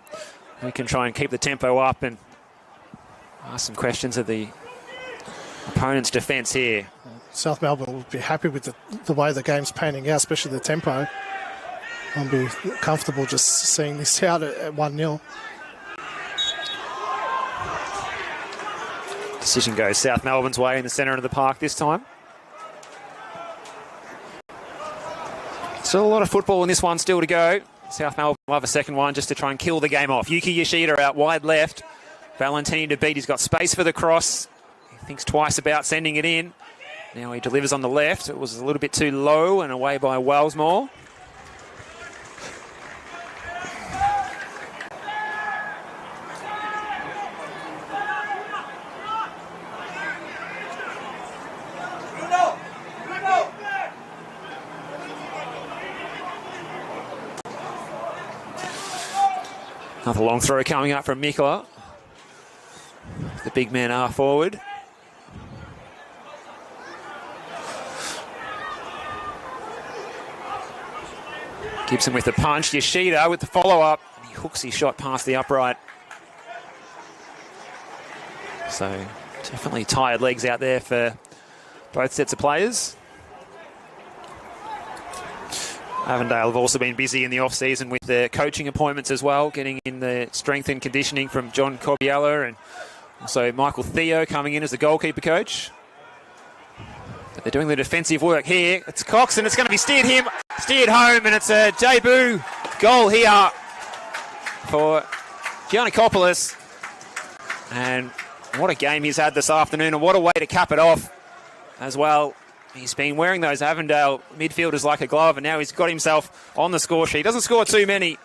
who can try and keep the tempo up and ask some questions of the opponent's defence here. South Melbourne will be happy with the way the game's panning out, especially the tempo. I'll be comfortable just seeing this out at 1-0. Decision goes South Melbourne's way in the centre of the park this time. Still a lot of football in this one still to go. South Melbourne will have a second one just to try and kill the game off. Yuki Yoshida out wide left. Valentini to beat. He's got space for the cross. He thinks twice about sending it in. Now he delivers on the left. It was a little bit too low and away by Wellsmore. Another long throw coming up from Mikla. The big man are forward. Gibson with the punch. Yoshida with the follow-up. He hooks his shot past the upright. So definitely tired legs out there for both sets of players. Avondale have also been busy in the off-season with their coaching appointments as well, getting in the strength and conditioning from John Corbiella and also Michael Theo coming in as the goalkeeper coach. But they're doing the defensive work here. It's Cox and it's going to be steered home, and it's a debut goal here for Giannakopoulos. And what a game he's had this afternoon, and what a way to cap it off as well. He's been wearing those Avondale midfielders like a glove, and now he's got himself on the score sheet. He doesn't score too many,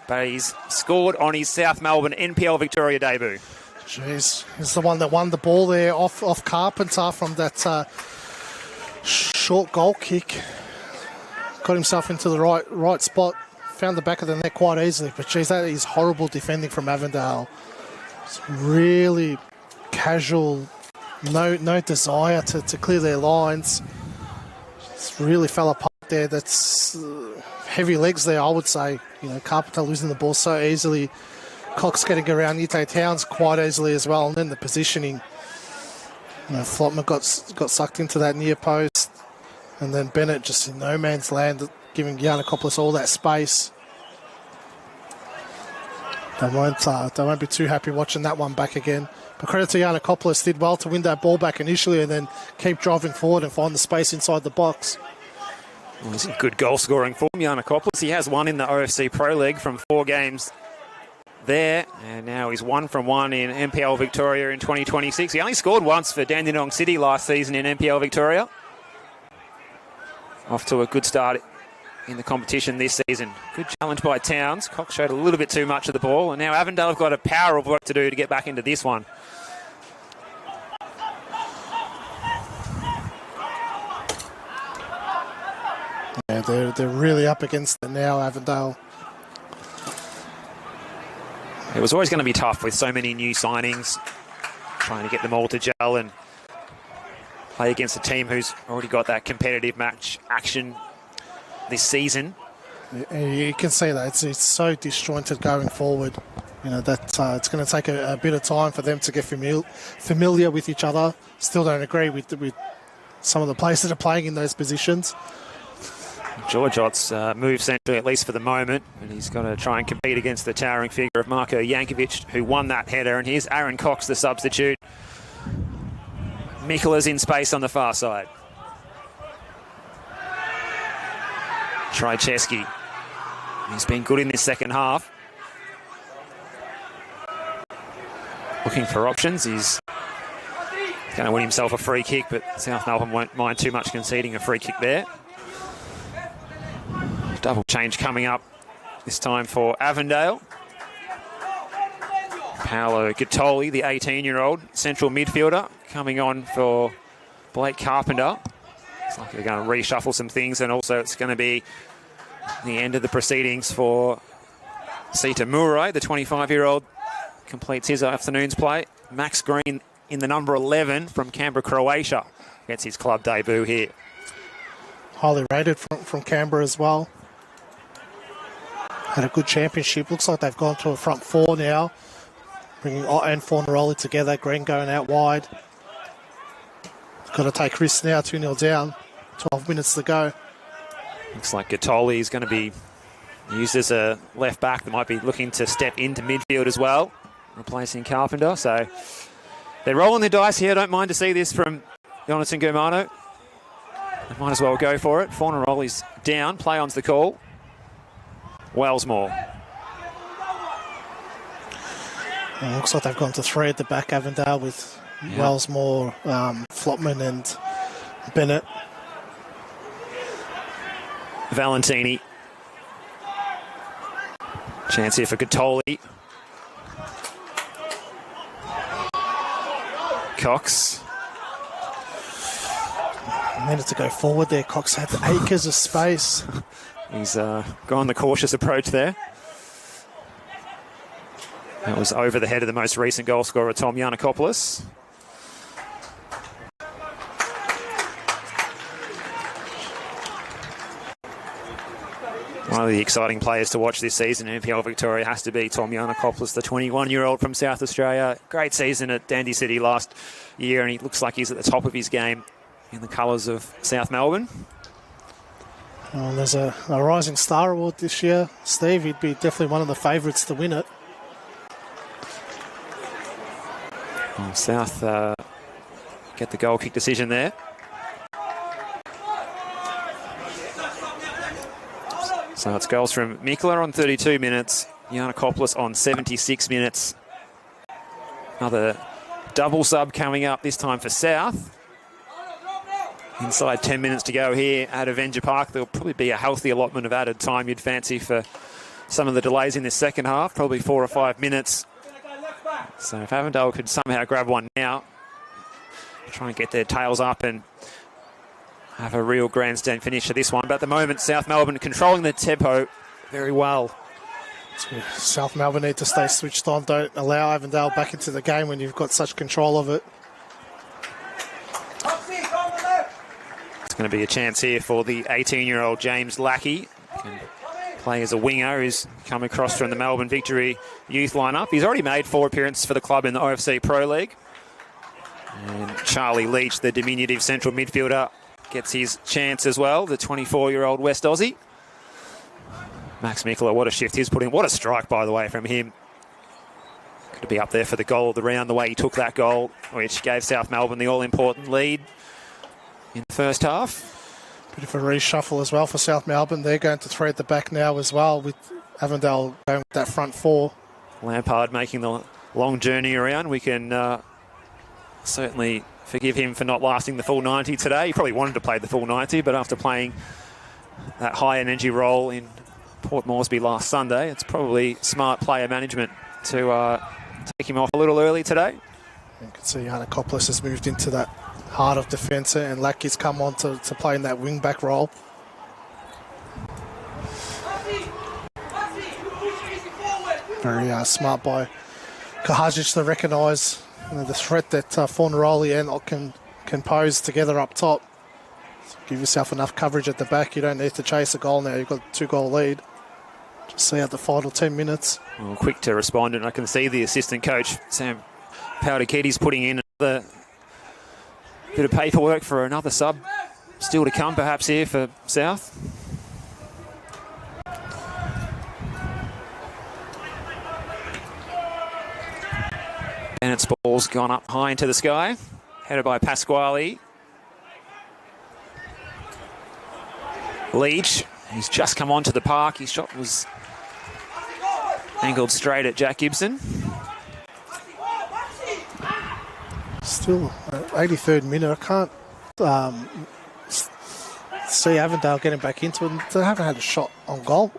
but he's scored on his South Melbourne NPL Victoria debut. Jeez, he's the one that won the ball there off Carpenter from that short goal kick. Got himself into the right spot, found the back of the net quite easily. But geez, that is horrible defending from Avondale. It's really casual, no desire to clear their lines. It's really fell apart there. That's heavy legs there, I would say. You know, Carpenter losing the ball so easily. Cox getting around Ute Towns quite easily as well, and then the positioning. You know, Flotman got sucked into that near post, and then Bennett just in no man's land, giving Giannakopoulos all that space. They won't be too happy watching that one back again. But credit to Giannakopoulos, did well to win that ball back initially and then keep driving forward and find the space inside the box. Well, he's in good goal scoring form, Giannakopoulos. He has one in the OFC Pro League from 4 games there, and now he's 1 from 1 in NPL Victoria in 2026. He only scored once for Dandenong City last season in NPL Victoria. Off to a good start in the competition this season. Good challenge by Towns. Cox showed a little bit too much of the ball, and now Avondale have got a power of work to do to get back into this one. Yeah, they're really up against it now, Avondale. It was always going to be tough with so many new signings, trying to get them all to gel and play against a team who's already got that competitive match action this season. You can see that it's so disjointed going forward. You know that it's going to take a bit of time for them to get familiar with each other. Still don't agree with some of the players that are playing in those positions. Georgiot's moved centrally, at least for the moment, and he's got to try and compete against the towering figure of Marko Jankovic, who won that header. And here's Aaron Cox, the substitute. Mikola's in space on the far side. Trycheski. He's been good in this second half. Looking for options. He's going to win himself a free kick, but South Melbourne won't mind too much conceding a free kick there. Double change coming up, this time for Avondale. Paolo Gattoli, the 18-year-old central midfielder, coming on for Blake Carpenter. It's like they're going to reshuffle some things, and also it's going to be the end of the proceedings for Sita Murai, the 25-year-old, completes his afternoon's play. Max Green in the number 11 from Canberra, Croatia, gets his club debut here. Highly rated from Canberra as well. Had a good championship. Looks like they've gone to a front 4 now, bringing Ott and Fornaroli together. Green going out wide. Got to take risks now, 2-0 down. 12 minutes to go. Looks like Gattoli is going to be used as a left back that might be looking to step into midfield as well, replacing Carpenter. So they're rolling the dice here. Don't mind to see this from Jonathan Germano. They might as well go for it. Fornaroli's down. Play on's the call. Wellsmore. And looks like they've gone to 3 at the back, Avondale, with Wellsmore, Flotman and Bennett. Valentini. Chance here for Gattoli. Cox. A minute to go forward there. Cox had acres of space. He's gone the cautious approach there. That was over the head of the most recent goal scorer, Tom Giannakopoulos. One of the exciting players to watch this season in NPL Victoria has to be Tom Giannakopoulos, the 21-year-old from South Australia. Great season at Dandy City last year, and he looks like he's at the top of his game in the colours of South Melbourne. Well, there's a Rising Star Award this year. Steve, he'd be definitely one of the favourites to win it. Well, South get the goal kick decision there. So it's goals from Mikola on 32 minutes, Giannakopoulos on 76 minutes. Another double sub coming up, this time for South. Inside 10 minutes to go here at Avenger Park. There'll probably be a healthy allotment of added time, you'd fancy, for some of the delays in this second half, probably 4 or 5 minutes. So if Avondale could somehow grab one now, try and get their tails up and have a real grandstand finish to this one. But at the moment, South Melbourne controlling the tempo very well. South Melbourne need to stay switched on. Don't allow Avondale back into the game when you've got such control of it. It's going to be a chance here for the 18-year-old James Lackey. Can play as a winger who's come across from the Melbourne Victory youth lineup. He's already made 4 appearances for the club in the OFC Pro League. And Charlie Leach, the diminutive central midfielder, gets his chance as well, the 24-year-old West Aussie. Max Mikla, what a shift he's put in. What a strike, by the way, from him. Could be up there for the goal of the round, the way he took that goal, which gave South Melbourne the all-important lead in the first half. Bit of a reshuffle as well for South Melbourne. They're going to thread the back now as well, with Avondale going with that front 4. Lampard making the long journey around. We can certainly forgive him for not lasting the full 90 today. He probably wanted to play the full 90, but after playing that high-energy role in Port Moresby last Sunday, it's probably smart player management to take him off a little early today. You can see Yanakopoulos has moved into that heart of defence, and Lackey's come on to play in that wing-back role. Very smart by Kahajic to recognise the threat that Fornaroli and can pose together up top. So give yourself enough coverage at the back. You don't need to chase a goal now. You've got a 2-goal lead. Just see out the final 10 minutes. Well, quick to respond, and I can see the assistant coach, Sam Powderkitty's putting in another bit of paperwork for another sub still to come, perhaps, here for South. Bennett's ball's gone up high into the sky, headed by Pasquale. Leach, he's just come onto the park. His shot was angled straight at Jack Gibson. Still 83rd minute. I can't see Avondale getting back into it. They haven't had a shot on goal,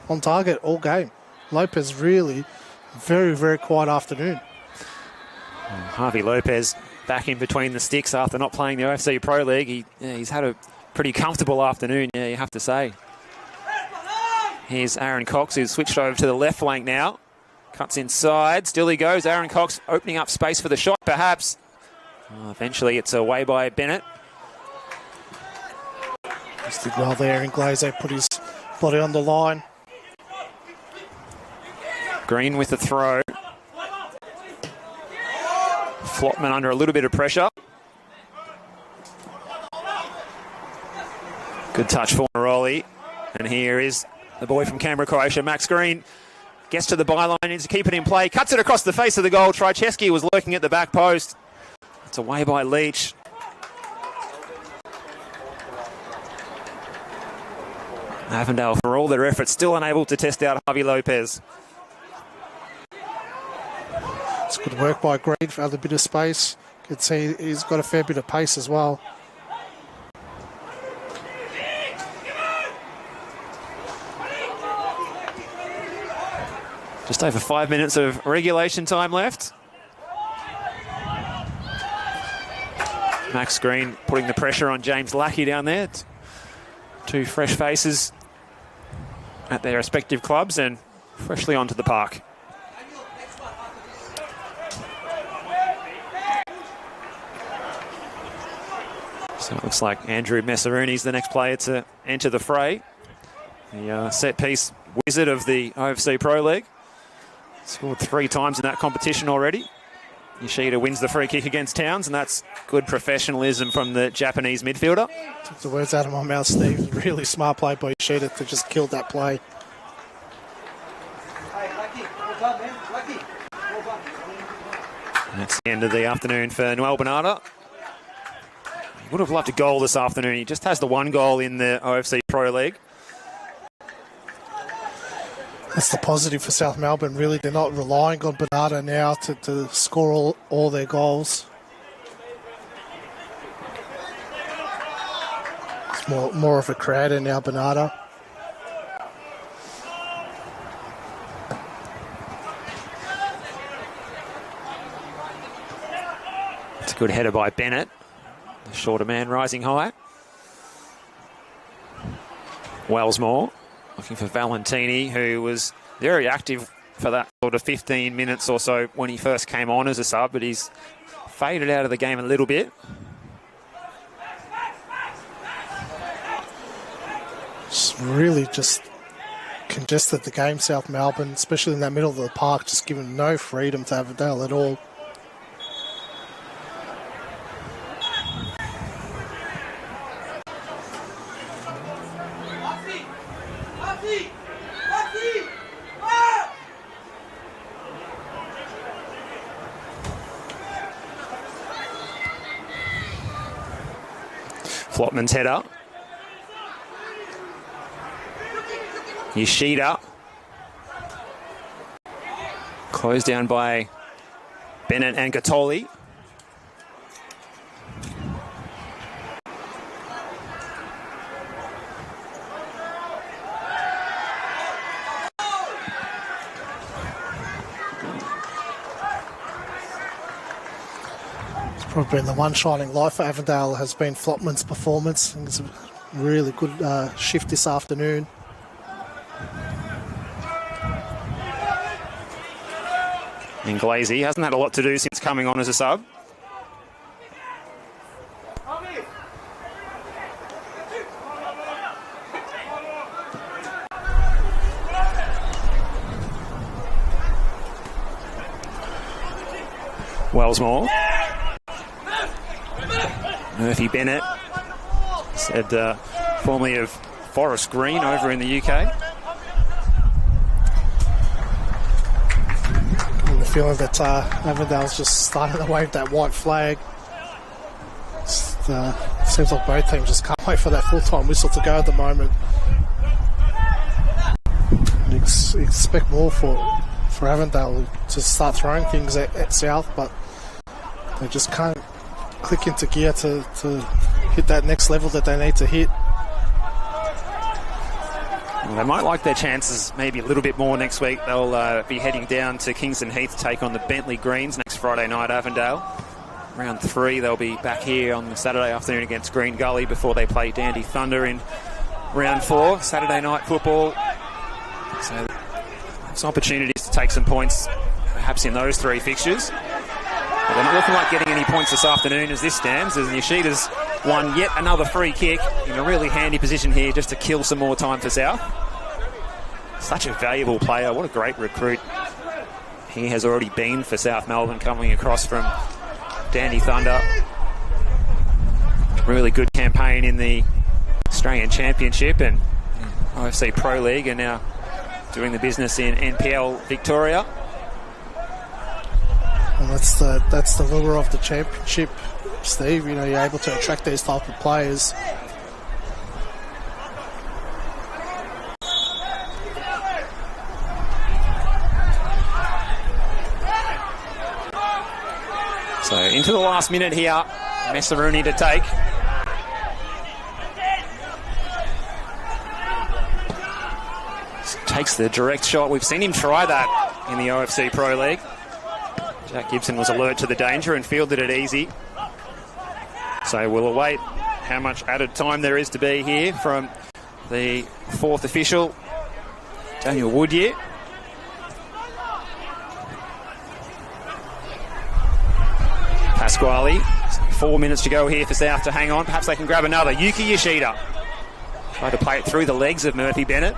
on target all game. Lopez really very, very quiet afternoon. Harvey Lopez back in between the sticks after not playing the OFC Pro League. He's had a pretty comfortable afternoon, you have to say. Here's Aaron Cox, who's switched over to the left flank now. Cuts inside, still he goes. Aaron Cox opening up space for the shot, perhaps. Eventually it's away by Bennett. Just did well there, and Glaze put his body on the line. Green with the throw. Flopman under a little bit of pressure. Good touch for Neroli. And here is the boy from Canberra, Croatia, Max Green. Gets to the byline, needs to keep it in play. Cuts it across the face of the goal. Trycheski was lurking at the back post. It's away by Leach. Avondale, for all their efforts, still unable to test out Harvey Lopez. It's good work by Green for a bit of space. You can see he's got a fair bit of pace as well. Just over 5 minutes of regulation time left. Max Green putting the pressure on James Lackey down there. Two fresh faces at their respective clubs and freshly onto the park. So it looks like Andrew Messarooni's the next player to enter the fray. The set-piece wizard of the OFC Pro League. Scored 3 times in that competition already. Yoshida wins the free kick against Towns, and that's good professionalism from the Japanese midfielder. Took the words out of my mouth, Steve. Really smart play by Yoshida to just kill that play. And that's the end of the afternoon for Noel Bernardo. He would have loved a goal this afternoon. He just has the 1 goal in the OFC Pro League. That's the positive for South Melbourne, really. They're not relying on Bernardo now to score all their goals. It's more of a creator now, Bernardo. It's a good header by Bennett. The shorter man rising high. Wellsmore looking for Valentini, who was very active for that sort of 15 minutes or so when he first came on as a sub, but he's faded out of the game a little bit. It's really just congested the game, South Melbourne, especially in that middle of the park, just giving no freedom to Avondale at all. Flopman's header. Yoshida. Closed down by Bennett and Gattoli. Probably been the one shining light for Avondale has been Flopman's performance. I think it's a really good shift this afternoon. And Glazy hasn't had a lot to do since coming on as a sub. Wellsmore. Murphy Bennett, said formerly of Forest Green over in the UK. And the feeling that Avondale's just starting to wave that white flag. Seems like both teams just can't wait for that full-time whistle to go at the moment. Expect more for Avondale to start throwing things at South, but they just can't click into gear to hit that next level that they need to hit. Well, they might like their chances maybe a little bit more next week. They'll be heading down to Kingston Heath to take on the Bentley Greens next Friday night, Avondale. Round 3, they'll be back here on Saturday afternoon against Green Gully before they play Dandy Thunder in round 4, Saturday night football. So there's opportunities to take some points perhaps in those 3 fixtures. But they're not looking like getting any points this afternoon as this stands, as Yoshida's won yet another free kick in a really handy position here just to kill some more time for South. Such a valuable player, what a great recruit he has already been for South Melbourne, coming across from Dandy Thunder. Really good campaign in the Australian Championship and OFC Pro League, and now doing the business in NPL Victoria. And that's the lure of the championship, Steve. You know, you're able to attract these type of players. So into the last minute here, Messaruni to take. Takes the direct shot. We've seen him try that in the OFC Pro League. Jack Gibson was alert to the danger and fielded it easy. So we'll await how much added time there is to be here from the 4th official, Daniel Woodyear. Pasquale, 4 minutes to go here for South to hang on. Perhaps they can grab another. Yuki Yoshida. Try to play it through the legs of Murphy Bennett.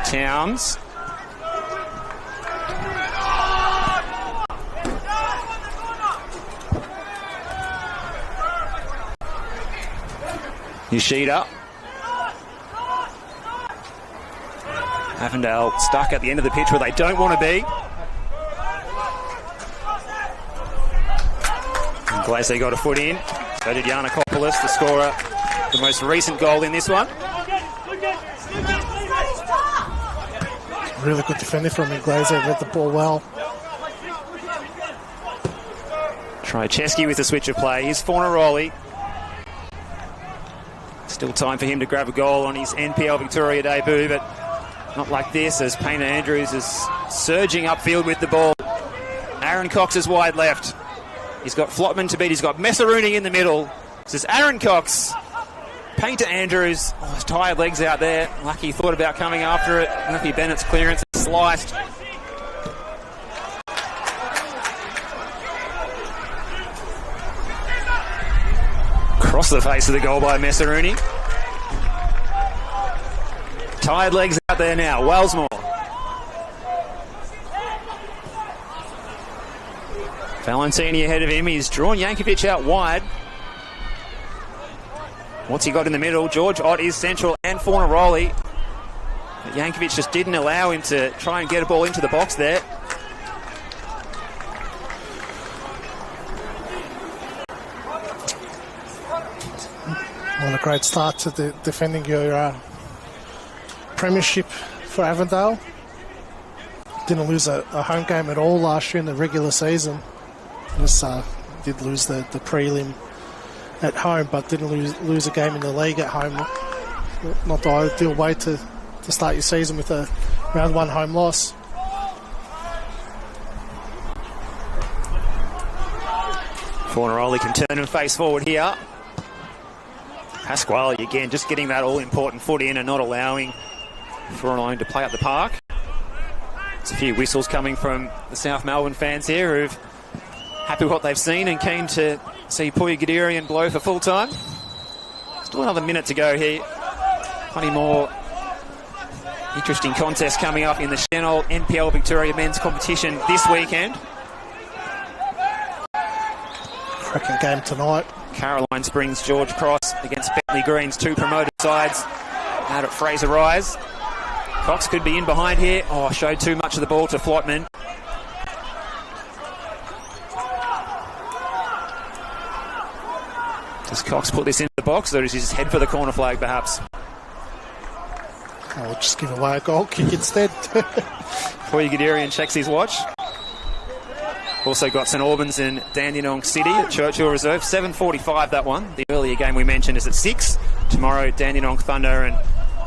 Towns. Yoshida. Avondale stuck at the end of the pitch where they don't want to be. And Glacy got a foot in. So did Yanakopoulos, the scorer, the most recent goal in this one. Really good defending from Glazy, read the ball well. Trycheski with a switch of play. Here's Fornaroli. Still time for him to grab a goal on his NPL Victoria debut, but not like this, as Payne Andrews is surging upfield with the ball. Aaron Cox is wide left. He's got Flotman to beat. He's got Messaruni in the middle. This is Aaron Cox. Painter Andrews. Oh, his tired legs out there. Lucky he thought about coming after it. Murphy Bennett's clearance is sliced. Across the face of the goal by Messaruni. Tired legs out there now. Wellsmore. Valentini ahead of him. He's drawn Yankovic out wide. What's he got in the middle? George Ott is central and Fornaroli. But Yankovic just didn't allow him to try and get a ball into the box there. What a great start to the defending your premiership for Avondale. Didn't lose a home game at all last year in the regular season. Just did lose the prelim at home, but didn't lose a game in the league at home. Not the ideal way to start your season with a round one home loss. Fornaroli can turn and face forward here. Pasquale again just getting that all-important foot in and not allowing Fornaroli to play up the park. There's a few whistles coming from the South Melbourne fans here who've happy with what they've seen and keen to see Puya Gadirian blow for full time. Still another minute to go here. Plenty more interesting contests coming up in the Senol NPLM Victoria men's competition this weekend. Cracking game tonight. Caroline Springs, George Cross against Bentley Green's two promoted sides out at Fraser Rise. Cox could be in behind here. Oh, showed too much of the ball to Flotman. Does Cox put this into the box, or does he just head for the corner flag perhaps? I'll just give away a goal kick instead. Puya Gadirian checks his watch. Also got St Albans and Dandenong City at Churchill Reserve. 7:45 that one. The earlier game we mentioned is at 6. Tomorrow, Dandenong Thunder and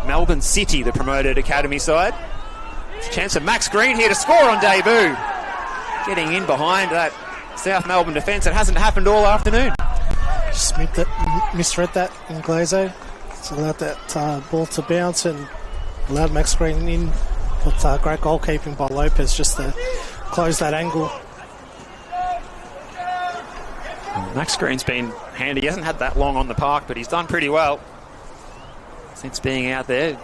Melbourne City, the promoted academy side. It's a chance of Max Green here to score on debut. Getting in behind that South Melbourne defence. It hasn't happened all afternoon. Just misread that in Glazo. It's allowed that ball to bounce and allowed Max Green in. But great goalkeeping by Lopez just to close that angle. Max Green's been handy. He hasn't had that long on the park, but he's done pretty well since being out there.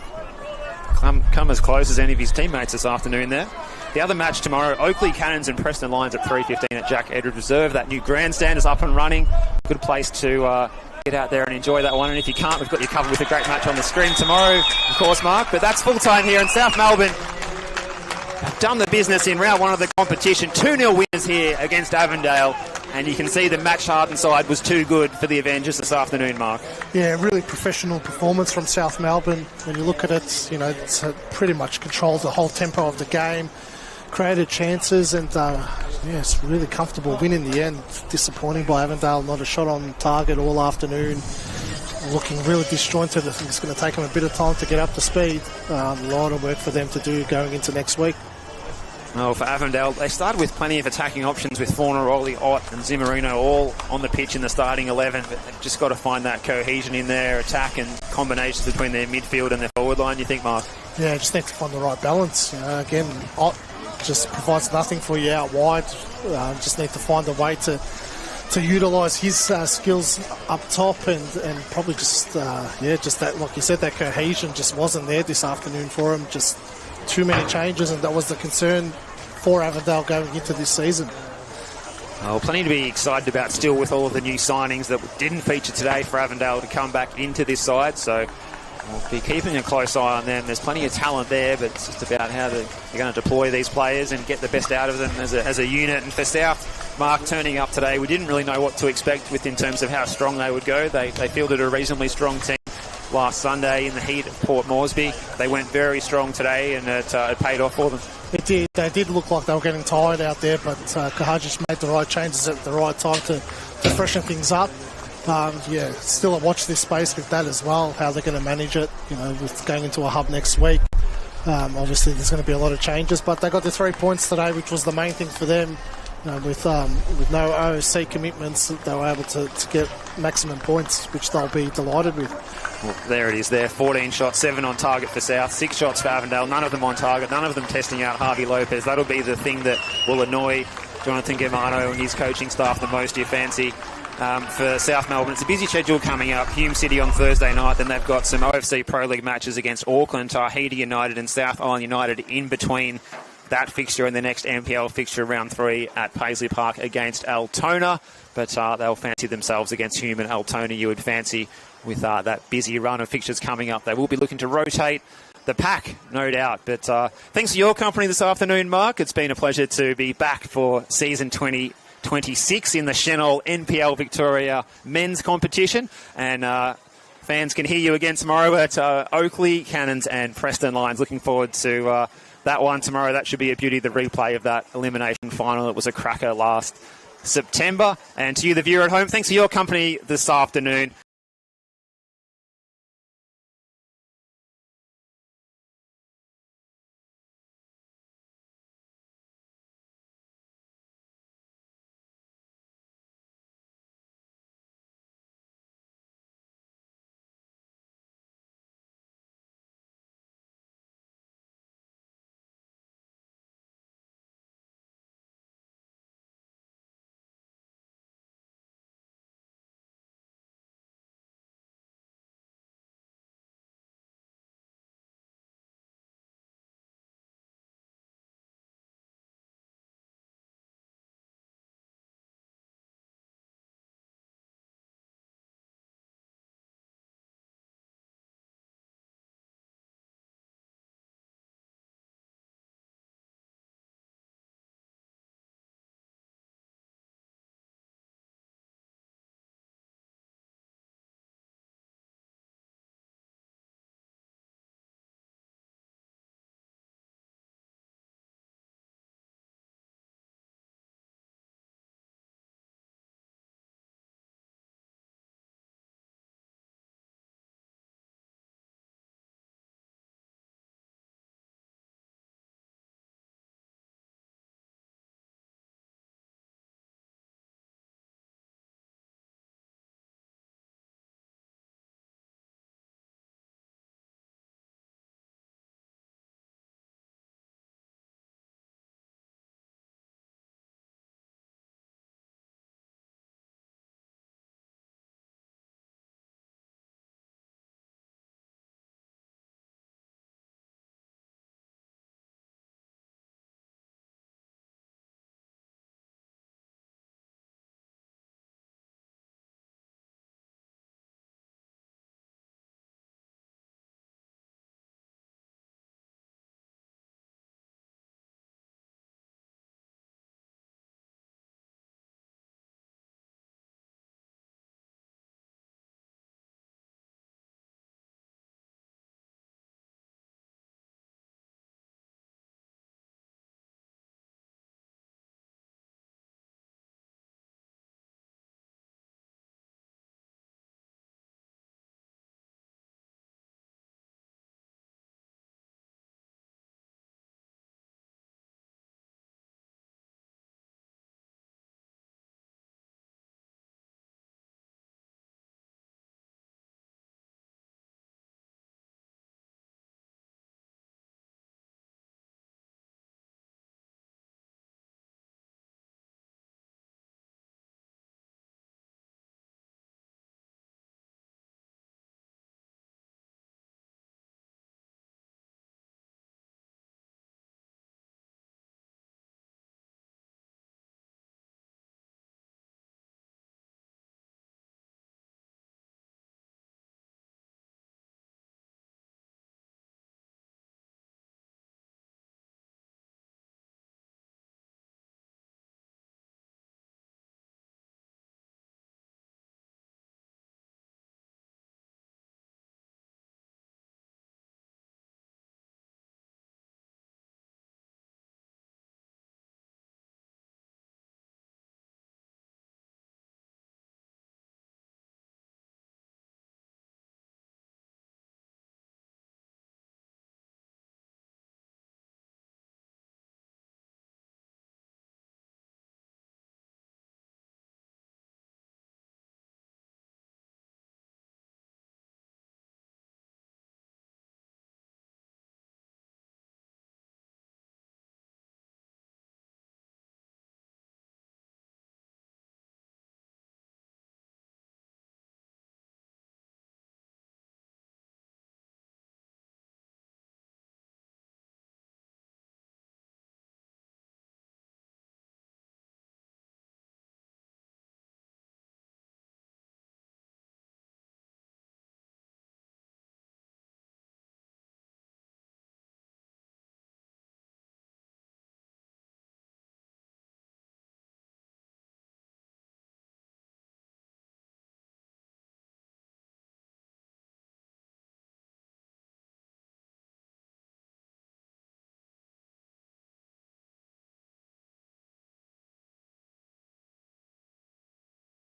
Come as close as any of his teammates this afternoon there. The other match tomorrow, Oakley Cannons and Preston Lions at 3:15 at Jack Edwards Reserve. That new grandstand is up and running. Good place to get out there and enjoy that one. And if you can't, we've got you covered with a great match on the screen tomorrow, of course, Mark. But that's full time here in South Melbourne. Have done the business in round one of the competition. 2-0 winners here against Avondale. And you can see the match-hardened side was too good for the Avengers this afternoon, Mark. Yeah, really professional performance from South Melbourne. When you look at it, it's pretty much controlled the whole tempo of the game, created chances, and it's really comfortable win in the end. Disappointing by Avondale, not a shot on target all afternoon. Looking really disjointed. I think it's going to take them a bit of time to get up to speed. A lot of work for them to do going into next week. Well, for Avondale, they started with plenty of attacking options with Fornaroli, Ott and Zimmerino all on the pitch in the starting 11, but they've just got to find that cohesion in their attack and combinations between their midfield and their forward line, you think, Mark? Yeah, just need to find the right balance. Again, Ott just provides nothing for you out wide. Just need to find a way to utilise his skills up top and probably just that, like you said, that cohesion just wasn't there this afternoon for him. Just too many changes, and that was the concern for Avondale going into this season. Oh, plenty to be excited about still with all of the new signings that didn't feature today for Avondale to come back into this side, so we'll be keeping a close eye on them. There's plenty of talent there, but it's just about how they're going to deploy these players and get the best out of them as a unit. And for South, Mark, turning up today, we didn't really know what to expect in terms of how strong they would go. They fielded a reasonably strong team last Sunday in the heat of Port Moresby. They went very strong today, and it paid off for them. It did. They did look like they were getting tired out there, but Kahajic made the right changes at the right time to freshen things up. Still a watch this space with that as well, how they're going to manage it, with going into a hub next week. Obviously, there's going to be a lot of changes, but they got the 3 points today, which was the main thing for them. With no OOC commitments, they were able to get maximum points, which they'll be delighted with. Well, there it is there. 14 shots, 7 on target for South, 6 shots for Avondale, none of them on target, none of them testing out Harvey Lopez. That'll be the thing that will annoy Jonathan Germano and his coaching staff the most, do you fancy? For South Melbourne, it's a busy schedule coming up. Hume City on Thursday night, then they've got some OFC Pro League matches against Auckland, Tahiti United and South Island United in between that fixture and the next NPL fixture, round 3 at Paisley Park against Altona. But they'll fancy themselves against Hume and Altona, you would fancy, with that busy run of fixtures coming up. They will be looking to rotate the pack, no doubt. But thanks for your company this afternoon, Mark. It's been a pleasure to be back for season 2026 in the Senol NPL Victoria men's competition. And fans can hear you again tomorrow at Oakley, Cannons and Preston Lions. Looking forward to that one tomorrow. That should be a beauty, the replay of that elimination final. It was a cracker last September. And to you, the viewer at home, thanks for your company this afternoon.